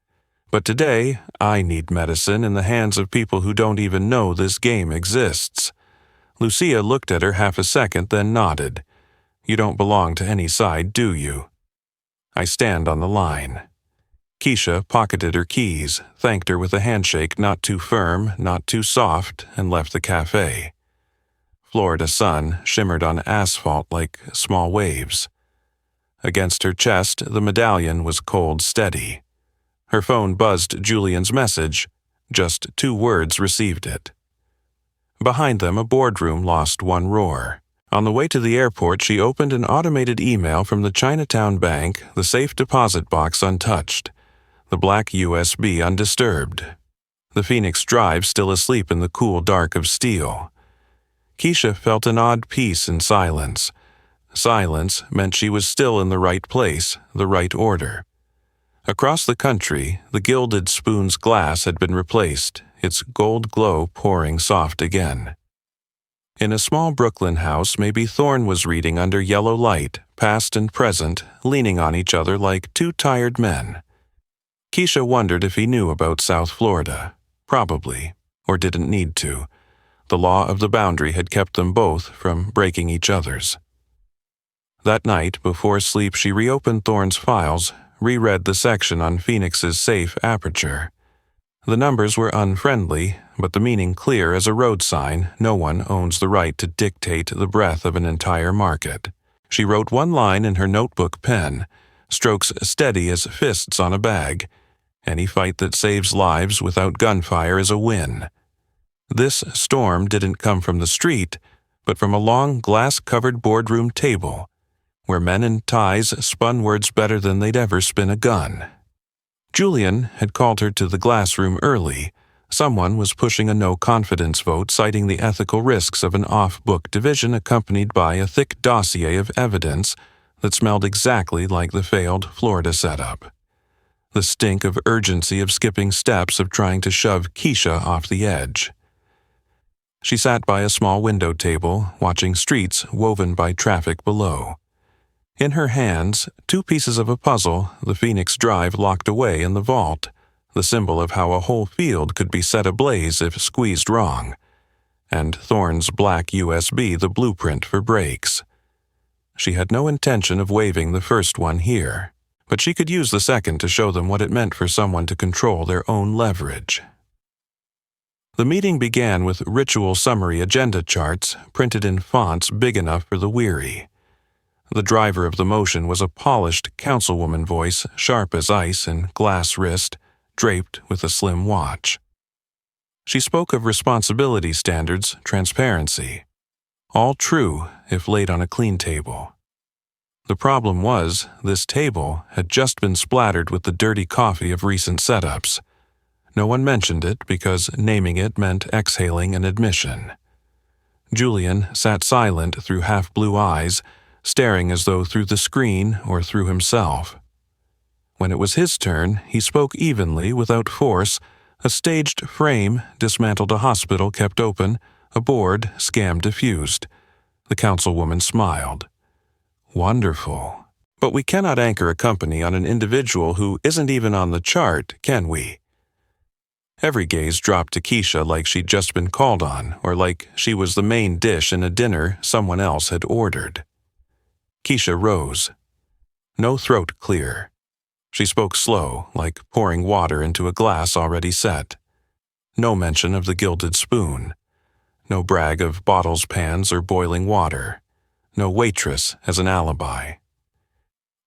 But today, I need medicine in the hands of people who don't even know this game exists." Lucia looked at her half a second, then nodded. You don't belong to any side, do you? I stand on the line. Keisha pocketed her keys, thanked her with a handshake not too firm, not too soft, and left the cafe. Florida sun shimmered on asphalt like small waves. Against her chest, the medallion was cold steady. Her phone buzzed Julian's message. Just 2 words received it. Behind them, a boardroom lost one roar. On the way to the airport, she opened an automated email from the Chinatown bank, the safe deposit box untouched, the black USB undisturbed. The Phoenix Drive still asleep in the cool dark of steel. Keisha felt an odd peace in silence. Silence meant she was still in the right place, the right order. Across the country, the gilded spoon's glass had been replaced, its gold glow pouring soft again. In a small Brooklyn house, maybe Thorne was reading under yellow light, past and present, leaning on each other like 2 tired men. Keisha wondered if he knew about South Florida. Probably, or didn't need to. The law of the boundary had kept them both from breaking each other's. That night, before sleep, she reopened Thorne's files, reread the section on Phoenix's safe aperture. The numbers were unfriendly, but the meaning clear as a road sign. No one owns the right to dictate the breadth of an entire market. She wrote 1 line in her notebook pen, strokes steady as fists on a bag. Any fight that saves lives without gunfire is a win. This storm didn't come from the street, but from a long glass-covered boardroom table, where men in ties spun words better than they'd ever spin a gun. Julian had called her to the glassroom early. Someone was pushing a no-confidence vote, citing the ethical risks of an off-book division accompanied by a thick dossier of evidence that smelled exactly like the failed Florida setup. The stink of urgency of skipping steps of trying to shove Keisha off the edge. She sat by a small window table, watching streets woven by traffic below. In her hands, 2 pieces of a puzzle, the Phoenix Drive locked away in the vault, the symbol of how a whole field could be set ablaze if squeezed wrong, and Thorne's black USB, the blueprint for brakes. She had no intention of waving the first one here, but she could use the second to show them what it meant for someone to control their own leverage. The meeting began with ritual summary agenda charts printed in fonts big enough for the weary. The driver of the motion was a polished councilwoman voice, sharp as ice and glass wrist, draped with a slim watch. She spoke of responsibility standards, transparency. All true if laid on a clean table. The problem was, this table had just been splattered with the dirty coffee of recent setups. No one mentioned it because naming it meant exhaling an admission. Julian sat silent through half-blue eyes, staring as though through the screen or through himself. When it was his turn, he spoke evenly, without force. A staged frame dismantled a hospital kept open, a board scam diffused. The councilwoman smiled. Wonderful. But we cannot anchor a company on an individual who isn't even on the chart, can we? Every gaze dropped to Keisha like she'd just been called on, or like she was the main dish in a dinner someone else had ordered. Keisha rose. No throat clear. She spoke slow, like pouring water into a glass already set. No mention of the gilded spoon. No brag of bottles, pans, or boiling water. No waitress as an alibi.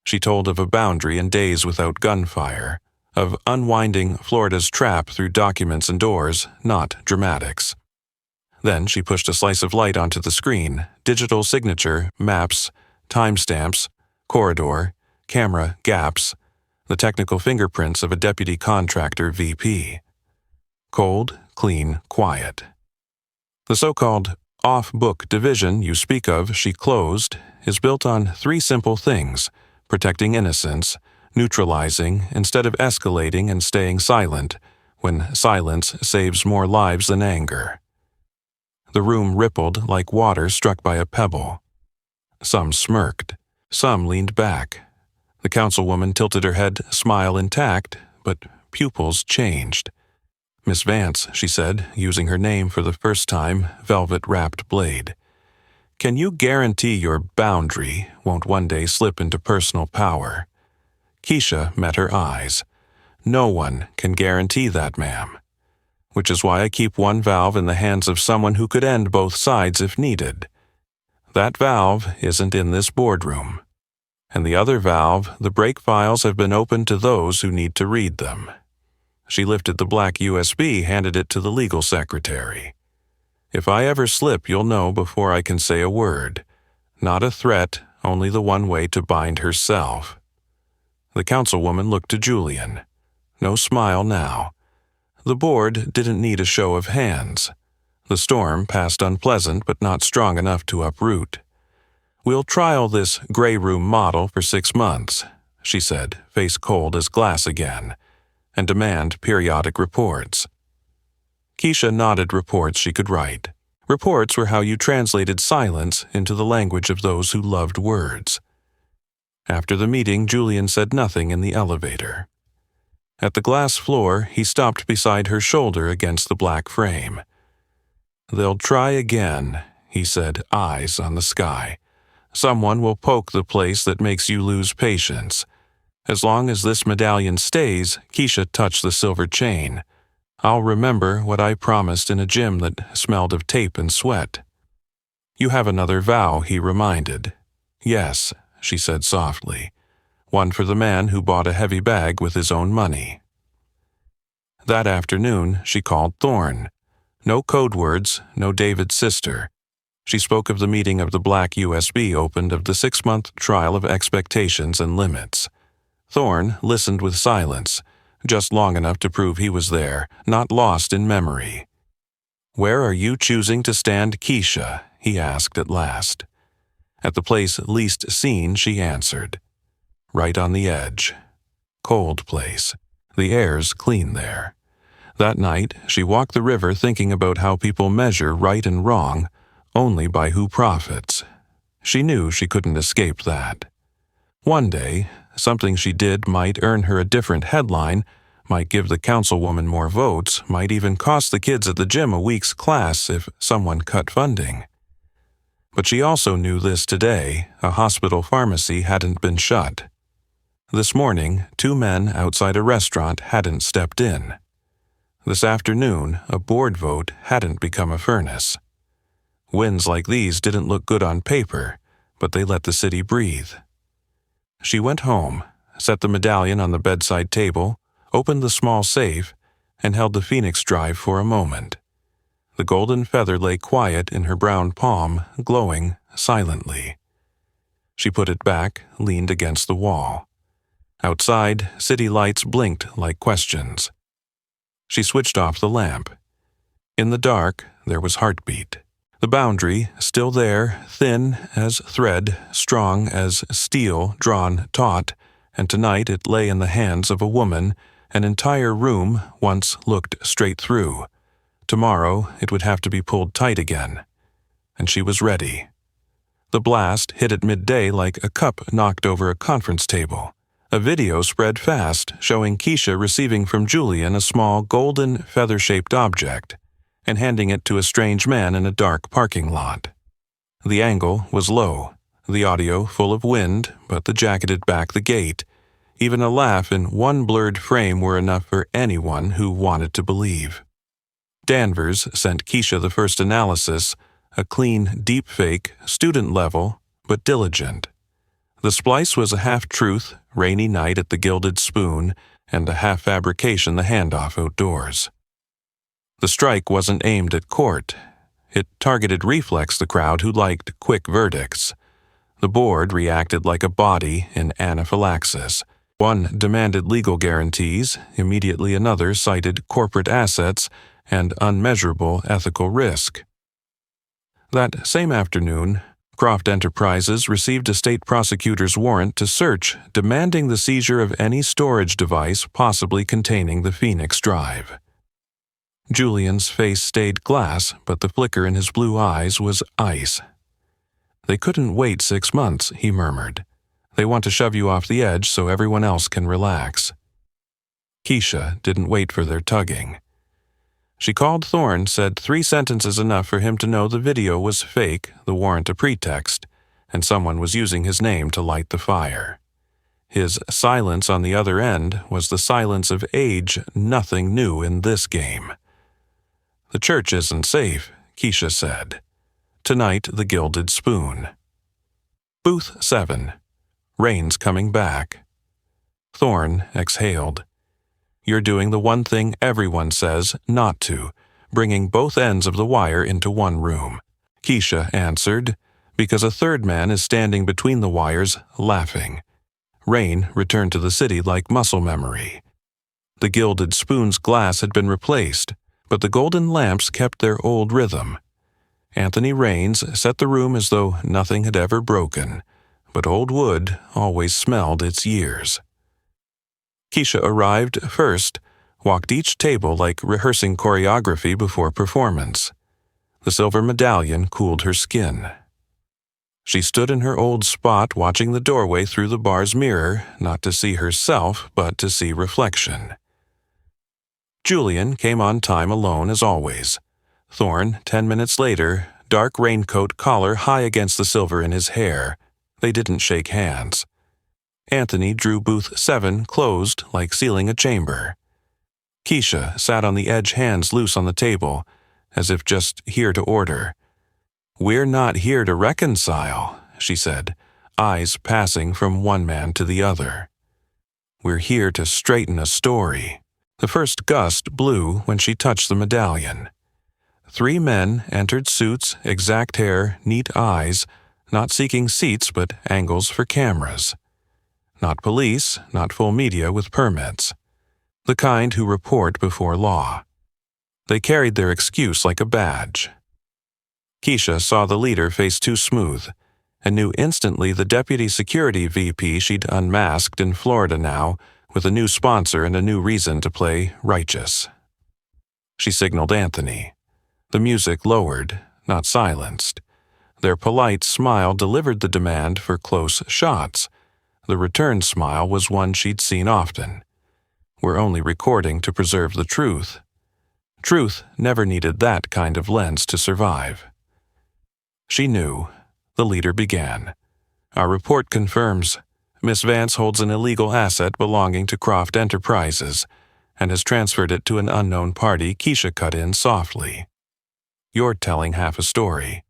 She told of a boundary and days without gunfire, of unwinding Florida's trap through documents and doors, not dramatics. Then she pushed a slice of light onto the screen, digital signature, maps, timestamps, corridor, camera gaps, the technical fingerprints of a deputy contractor VP. Cold, clean, quiet. The so-called off-book division you speak of, she closed, is built on 3 simple things: protecting innocence, neutralizing instead of escalating, and staying silent when silence saves more lives than anger. The room rippled like water struck by a pebble. Some smirked. Some leaned back. The councilwoman tilted her head, smile intact, but pupils changed. "Miss Vance," she said, using her name for the first time, velvet-wrapped blade. Can you guarantee your boundary won't one day slip into personal power? Keisha met her eyes. No one can guarantee that, ma'am. Which is why I keep one valve in the hands of someone who could end both sides if needed. That valve isn't in this boardroom. And the other valve, the break files have been opened to those who need to read them. She lifted the black USB, handed it to the legal secretary. If I ever slip, you'll know before I can say a word. Not a threat, only the one way to bind herself. The councilwoman looked to Julian. No smile now. The board didn't need a show of hands. The storm passed unpleasant but not strong enough to uproot. We'll trial this gray room model for 6 months, she said, face cold as glass again, and demand periodic reports. Keisha nodded reports she could write. Reports were how you translated silence into the language of those who loved words. After the meeting, Julian said nothing in the elevator. At the glass floor, he stopped beside her shoulder against the black frame. They'll try again, he said, eyes on the sky. Someone will poke the place that makes you lose patience. As long as this medallion stays, Keisha touched the silver chain. I'll remember what I promised in a gym that smelled of tape and sweat. You have another vow, he reminded. Yes, she said softly. One for the man who bought a heavy bag with his own money. That afternoon, she called Thorne. No code words, no David's sister. She spoke of the meeting of the black USB opened of the 6-month trial of expectations and limits. Thorne listened with silence, just long enough to prove he was there, not lost in memory. Where are you choosing to stand, Keisha? He asked at last. At the place least seen, she answered. Right on the edge. Cold place. The air's clean there. That night, she walked the river thinking about how people measure right and wrong only by who profits. She knew she couldn't escape that. One day, something she did might earn her a different headline, might give the councilwoman more votes, might even cost the kids at the gym a week's class if someone cut funding. But she also knew this today, a hospital pharmacy hadn't been shut. This morning, 2 men outside a restaurant hadn't stepped in. This afternoon, a board vote hadn't become a furnace. Wins like these didn't look good on paper, but they let the city breathe. She went home, set the medallion on the bedside table, opened the small safe, and held the Phoenix drive for a moment. The golden feather lay quiet in her brown palm, glowing silently. She put it back, leaned against the wall. Outside, city lights blinked like questions. She switched off the lamp. In the dark, there was heartbeat. The boundary, still there, thin as thread, strong as steel drawn taut, and tonight it lay in the hands of a woman, an entire room once looked straight through. Tomorrow it would have to be pulled tight again. And she was ready. The blast hit at midday like a cup knocked over a conference table. A video spread fast, showing Keisha receiving from Julian a small golden feather-shaped object and handing it to a strange man in a dark parking lot. The angle was low, the audio full of wind, but the jacketed back the gate. Even a laugh in one blurred frame were enough for anyone who wanted to believe. Danvers sent Keisha the first analysis, a clean deepfake, student level, but diligent. The splice was a half-truth, rainy night at the Gilded Spoon, and a half-fabrication the handoff outdoors. The strike wasn't aimed at court. It targeted Reflex, the crowd who liked quick verdicts. The board reacted like a body in anaphylaxis. One demanded legal guarantees, immediately another cited corporate assets and unmeasurable ethical risk. That same afternoon, Croft Enterprises received a state prosecutor's warrant to search, demanding the seizure of any storage device possibly containing the Phoenix drive. Julian's face stayed glass, but the flicker in his blue eyes was ice. They couldn't wait 6 months, he murmured. They want to shove you off the edge so everyone else can relax. Keisha didn't wait for their tugging. She called Thorne, said 3 sentences enough for him to know the video was fake, the warrant a pretext, and someone was using his name to light the fire. His silence on the other end was the silence of age, nothing new in this game. "The church isn't safe," Keisha said. "Tonight, the Gilded Spoon." Booth 7. Rain's coming back. Thorne exhaled. "You're doing the one thing everyone says not to, bringing both ends of the wire into one room." Keisha answered, "Because a third man is standing between the wires, laughing." Rain returned to the city like muscle memory. The Gilded Spoon's glass had been replaced, but the golden lamps kept their old rhythm. Anthony Raines set the room as though nothing had ever broken, but old wood always smelled its years. Keisha arrived first, walked each table like rehearsing choreography before performance. The silver medallion cooled her skin. She stood in her old spot watching the doorway through the bar's mirror, not to see herself, but to see reflection. Julian came on time alone as always. Thorne, 10 minutes later, dark raincoat collar high against the silver in his hair. They didn't shake hands. Anthony drew booth 7 closed like sealing a chamber. Keisha sat on the edge, hands loose on the table, as if just here to order. "We're not here to reconcile," she said, eyes passing from one man to the other. "We're here to straighten a story." The first gust blew when she touched the medallion. 3 men entered, suits, exact hair, neat eyes, not seeking seats but angles for cameras. Not police, not full media with permits. The kind who report before law. They carried their excuse like a badge. Keisha saw the leader face too smooth, and knew instantly the deputy security VP she'd unmasked in Florida now, with a new sponsor and a new reason to play righteous. She signaled Anthony. The music lowered, not silenced. Their polite smile delivered the demand for close shots. The return smile was one she'd seen often. "We're only recording to preserve the truth." Truth never needed that kind of lens to survive. She knew. The leader began. "Our report confirms Miss Vance holds an illegal asset belonging to Croft Enterprises and has transferred it to an unknown party." Keisha cut in softly. "You're telling half a story."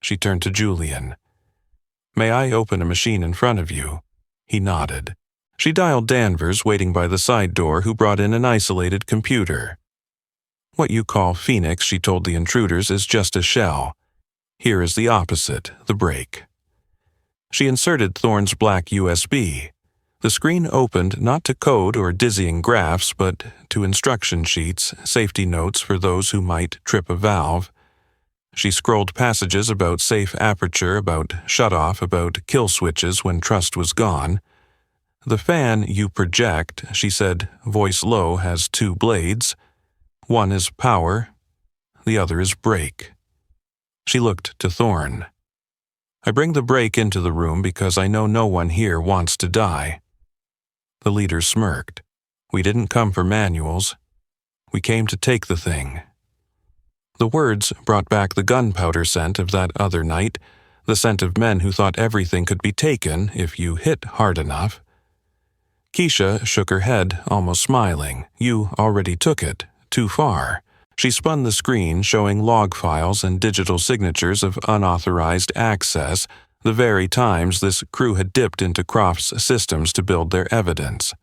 She turned to Julian. "May I open a machine in front of you?" He nodded. She dialed Danvers, waiting by the side door, who brought in an isolated computer. "What you call Phoenix," she told the intruders, "is just a shell. Here is the opposite, the break." She inserted Thorne's black USB. The screen opened not to code or dizzying graphs, but to instruction sheets, safety notes for those who might trip a valve. She scrolled passages about safe aperture, about shutoff, about kill switches when trust was gone. "The fan you project," she said, voice low, "has 2 blades. One is power, the other is break." She looked to Thorne. "I bring the break into the room because I know no one here wants to die." The leader smirked. "We didn't come for manuals. We came to take the thing." The words brought back the gunpowder scent of that other night, the scent of men who thought everything could be taken if you hit hard enough. Keisha shook her head, almost smiling. "You already took it. Too far." She spun the screen, showing log files and digital signatures of unauthorized access, the very times this crew had dipped into Croft's systems to build their evidence.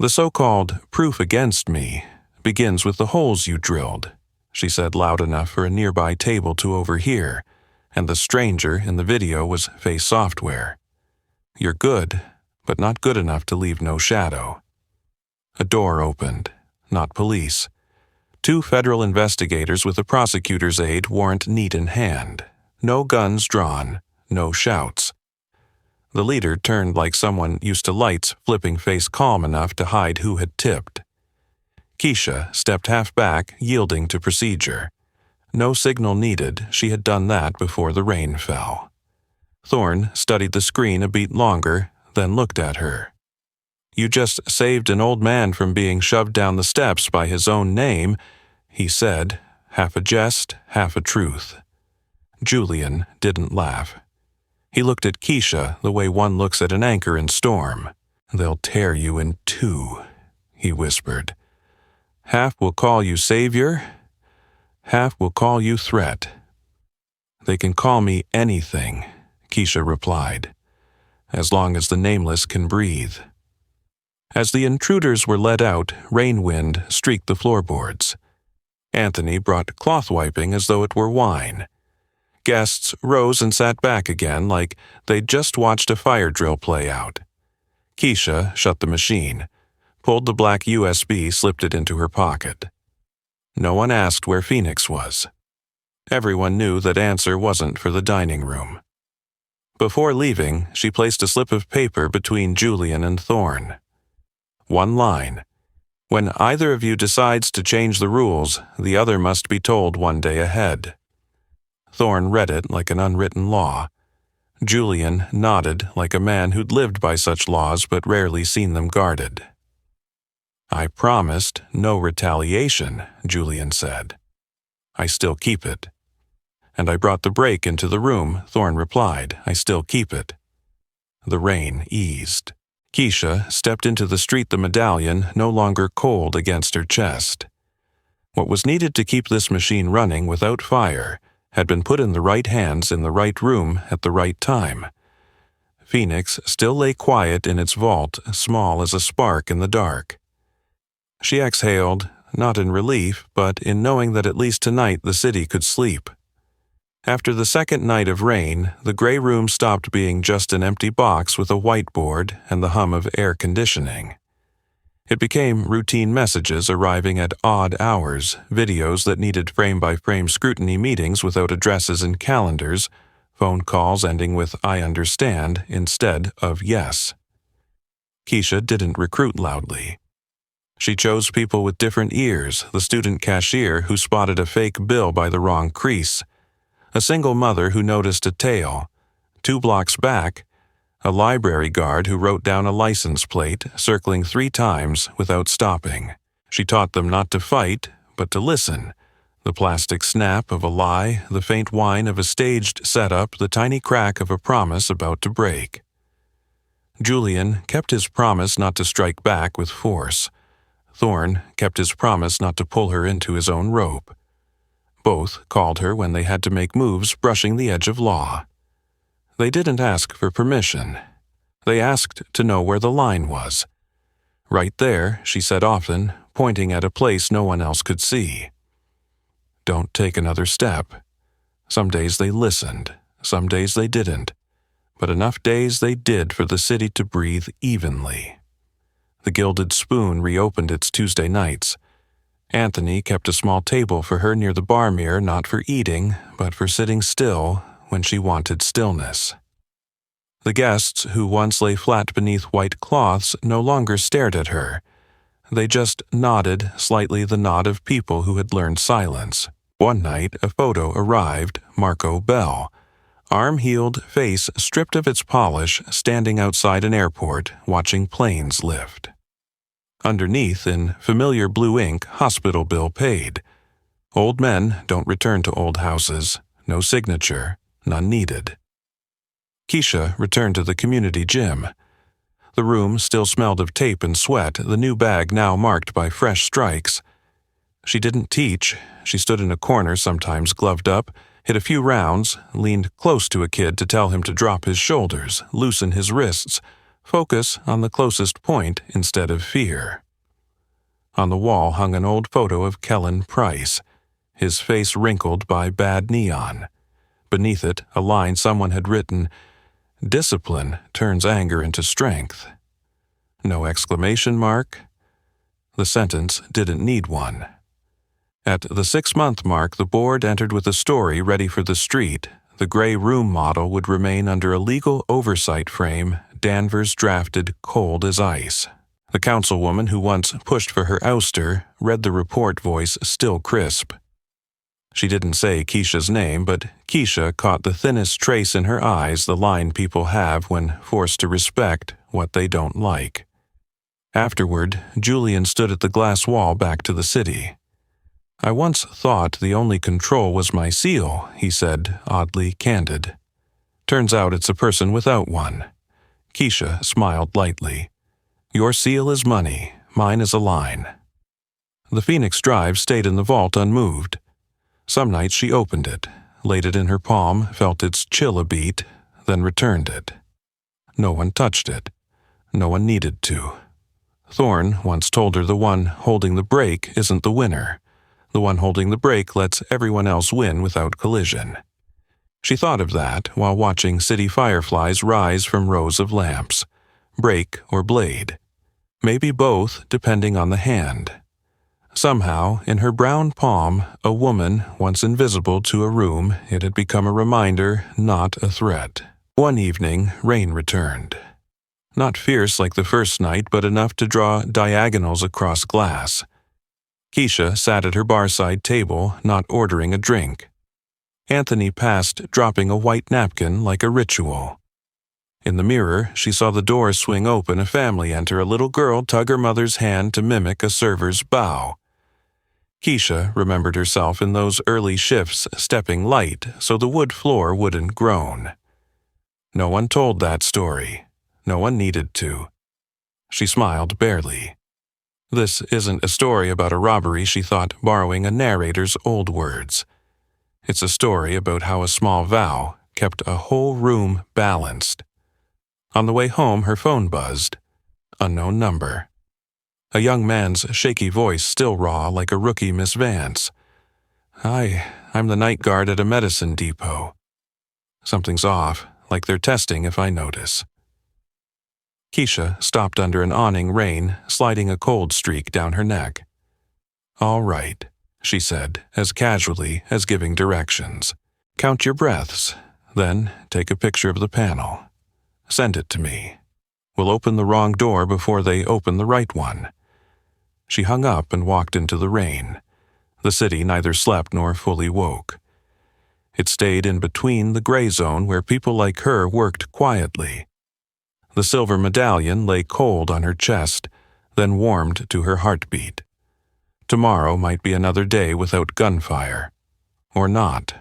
"The so-called proof against me begins with the holes you drilled," she said loud enough for a nearby table to overhear, and the stranger in the video was face software. "You're good, but not good enough to leave no shadow." A door opened. Not police. 2 federal investigators with a prosecutor's aide, warrant neat in hand. No guns drawn, no shouts. The leader turned like someone used to lights, flipping face calm enough to hide who had tipped. Keisha stepped half back, yielding to procedure. No signal needed, she had done that before the rain fell. Thorne studied the screen a beat longer, then looked at her. "You just saved an old man from being shoved down the steps by his own name. he said, half a jest, half a truth. Julian didn't laugh. He looked at Keisha the way one looks at an anchor in storm. "They'll tear you in two," he whispered. "Half will call you savior, half will call you threat." "They can call me anything," Keisha replied, "as long as the nameless can breathe." As the intruders were let out, rain wind streaked the floorboards. Anthony brought cloth wiping as though it were wine. Guests rose and sat back again like they'd just watched a fire drill play out. Keisha shut the machine, pulled the black USB, slipped it into her pocket. No one asked where Phoenix was. Everyone knew that answer wasn't for the dining room. Before leaving, she placed a slip of paper between Julian and Thorne. One line: "When either of you decides to change the rules, the other must be told one day ahead." Thorne read it like an unwritten law. Julian nodded like a man who'd lived by such laws but rarely seen them guarded. "I promised no retaliation," Julian said. "I still keep it." "And I brought the break into the room," Thorne replied. "I still keep it." The rain eased. Keisha stepped into the street, the medallion no longer cold against her chest. What was needed to keep this machine running without fire had been put in the right hands in the right room at the right time. Phoenix still lay quiet in its vault, small as a spark in the dark. She exhaled, not in relief, but in knowing that at least tonight the city could sleep. After the second night of rain, the gray room stopped being just an empty box with a whiteboard and the hum of air conditioning. It became routine messages arriving at odd hours, videos that needed frame-by-frame scrutiny, meetings without addresses and calendars, phone calls ending with "I understand" instead of "yes." Keisha didn't recruit loudly. She chose people with different ears: the student cashier who spotted a fake bill by the wrong crease, a single mother who noticed a tail, 2 blocks back, a library guard who wrote down a license plate, circling 3 times without stopping. She taught them not to fight, but to listen. The plastic snap of a lie, the faint whine of a staged setup, the tiny crack of a promise about to break. Julian kept his promise not to strike back with force. Thorne kept his promise not to pull her into his own rope. Both called her when they had to make moves brushing the edge of law. They didn't ask for permission. They asked to know where the line was. "Right there," she said often, pointing at a place no one else could see. "Don't take another step." Some days they listened, some days they didn't, but enough days they did for the city to breathe evenly. The Gilded Spoon reopened its Tuesday nights. Anthony kept a small table for her near the bar mirror, not for eating, but for sitting still when she wanted stillness. The guests who once lay flat beneath white cloths no longer stared at her. They just nodded, slightly the nod of people who had learned silence. One night, a photo arrived: Marco Bell, arm-healed, face stripped of its polish, standing outside an airport, watching planes lift. Underneath, in familiar blue ink, hospital bill paid. Old men don't return to old houses. No signature, none needed. Keisha returned to the community gym. The room still smelled of tape and sweat, the new bag now marked by fresh strikes. She didn't teach. She stood in a corner, sometimes gloved up, hit a few rounds, leaned close to a kid to tell him to drop his shoulders, loosen his wrists, focus on the closest point instead of fear. On the wall hung an old photo of Kellen Price, his face wrinkled by bad neon. Beneath it, a line someone had written: "Discipline turns anger into strength." No exclamation mark. The sentence didn't need one. At the 6-month mark, the board entered with a story ready for the street. The gray room model would remain under a legal oversight frame, Danvers drafted cold as ice. The councilwoman who once pushed for her ouster read the report, voice still crisp. She didn't say Keisha's name, but Keisha caught the thinnest trace in her eyes, the line people have when forced to respect what they don't like. Afterward, Julian stood at the glass wall back to the city. I once thought the only control was my seal, he said, oddly candid. Turns out it's a person without one. Keisha smiled lightly. Your seal is money, mine is a line. The Phoenix Drive stayed in the vault unmoved. Some nights she opened it, laid it in her palm, felt its chill a beat, then returned it. No one touched it. No one needed to. Thorne once told her the one holding the brake isn't the winner. The one holding the brake lets everyone else win without collision. She thought of that while watching city fireflies rise from rows of lamps. Brake or blade. Maybe both, depending on the hand. Somehow, in her brown palm, a woman, once invisible to a room, it had become a reminder, not a threat. One evening, rain returned. Not fierce like the first night, but enough to draw diagonals across glass. Keisha sat at her barside table, not ordering a drink. Anthony passed, dropping a white napkin like a ritual. In the mirror, she saw the door swing open, a family enter, a little girl tug her mother's hand to mimic a server's bow. Keisha remembered herself in those early shifts stepping light so the wood floor wouldn't groan. No one told that story. No one needed to. She smiled barely. This isn't a story about a robbery, she thought, borrowing a narrator's old words. It's a story about how a small vow kept a whole room balanced. On the way home, her phone buzzed. Unknown number. A young man's shaky voice still raw like a rookie Miss Vance. Hi, I'm the night guard at a medicine depot. Something's off, like they're testing if I notice. Keisha stopped under an awning rain, sliding a cold streak down her neck. All right, she said, as casually as giving directions. Count your breaths, then take a picture of the panel. Send it to me. We'll open the wrong door before they open the right one. She hung up and walked into the rain. The city neither slept nor fully woke. It stayed in between the gray zone where people like her worked quietly. The silver medallion lay cold on her chest, then warmed to her heartbeat. Tomorrow might be another day without gunfire. Or not.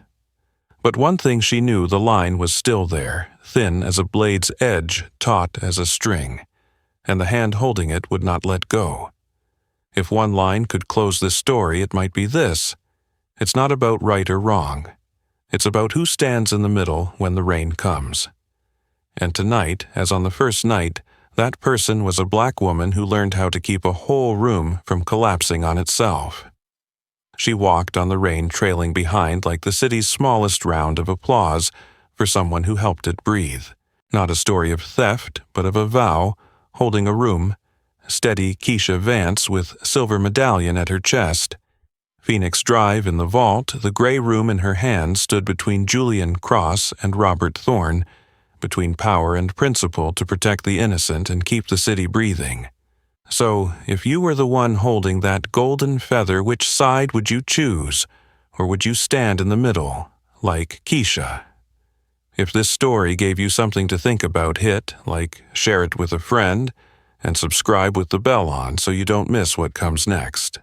But one thing she knew, the line was still there, thin as a blade's edge, taut as a string, and the hand holding it would not let go. If one line could close this story, it might be this. It's not about right or wrong. It's about who stands in the middle when the rain comes. And tonight, as on the first night, that person was a black woman who learned how to keep a whole room from collapsing on itself. She walked on the rain trailing behind like the city's smallest round of applause for someone who helped it breathe. Not a story of theft, but of a vow, holding a room, steady Keisha Vance with silver medallion at her chest. Phoenix Drive in the vault, the gray room in her hand stood between Julian Cross and Robert Thorne, between power and principle to protect the innocent and keep the city breathing. So, if you were the one holding that golden feather, which side would you choose? Or would you stand in the middle, like Keisha? If this story gave you something to think about, hit, like, share it with a friend, and subscribe with the bell on so you don't miss what comes next.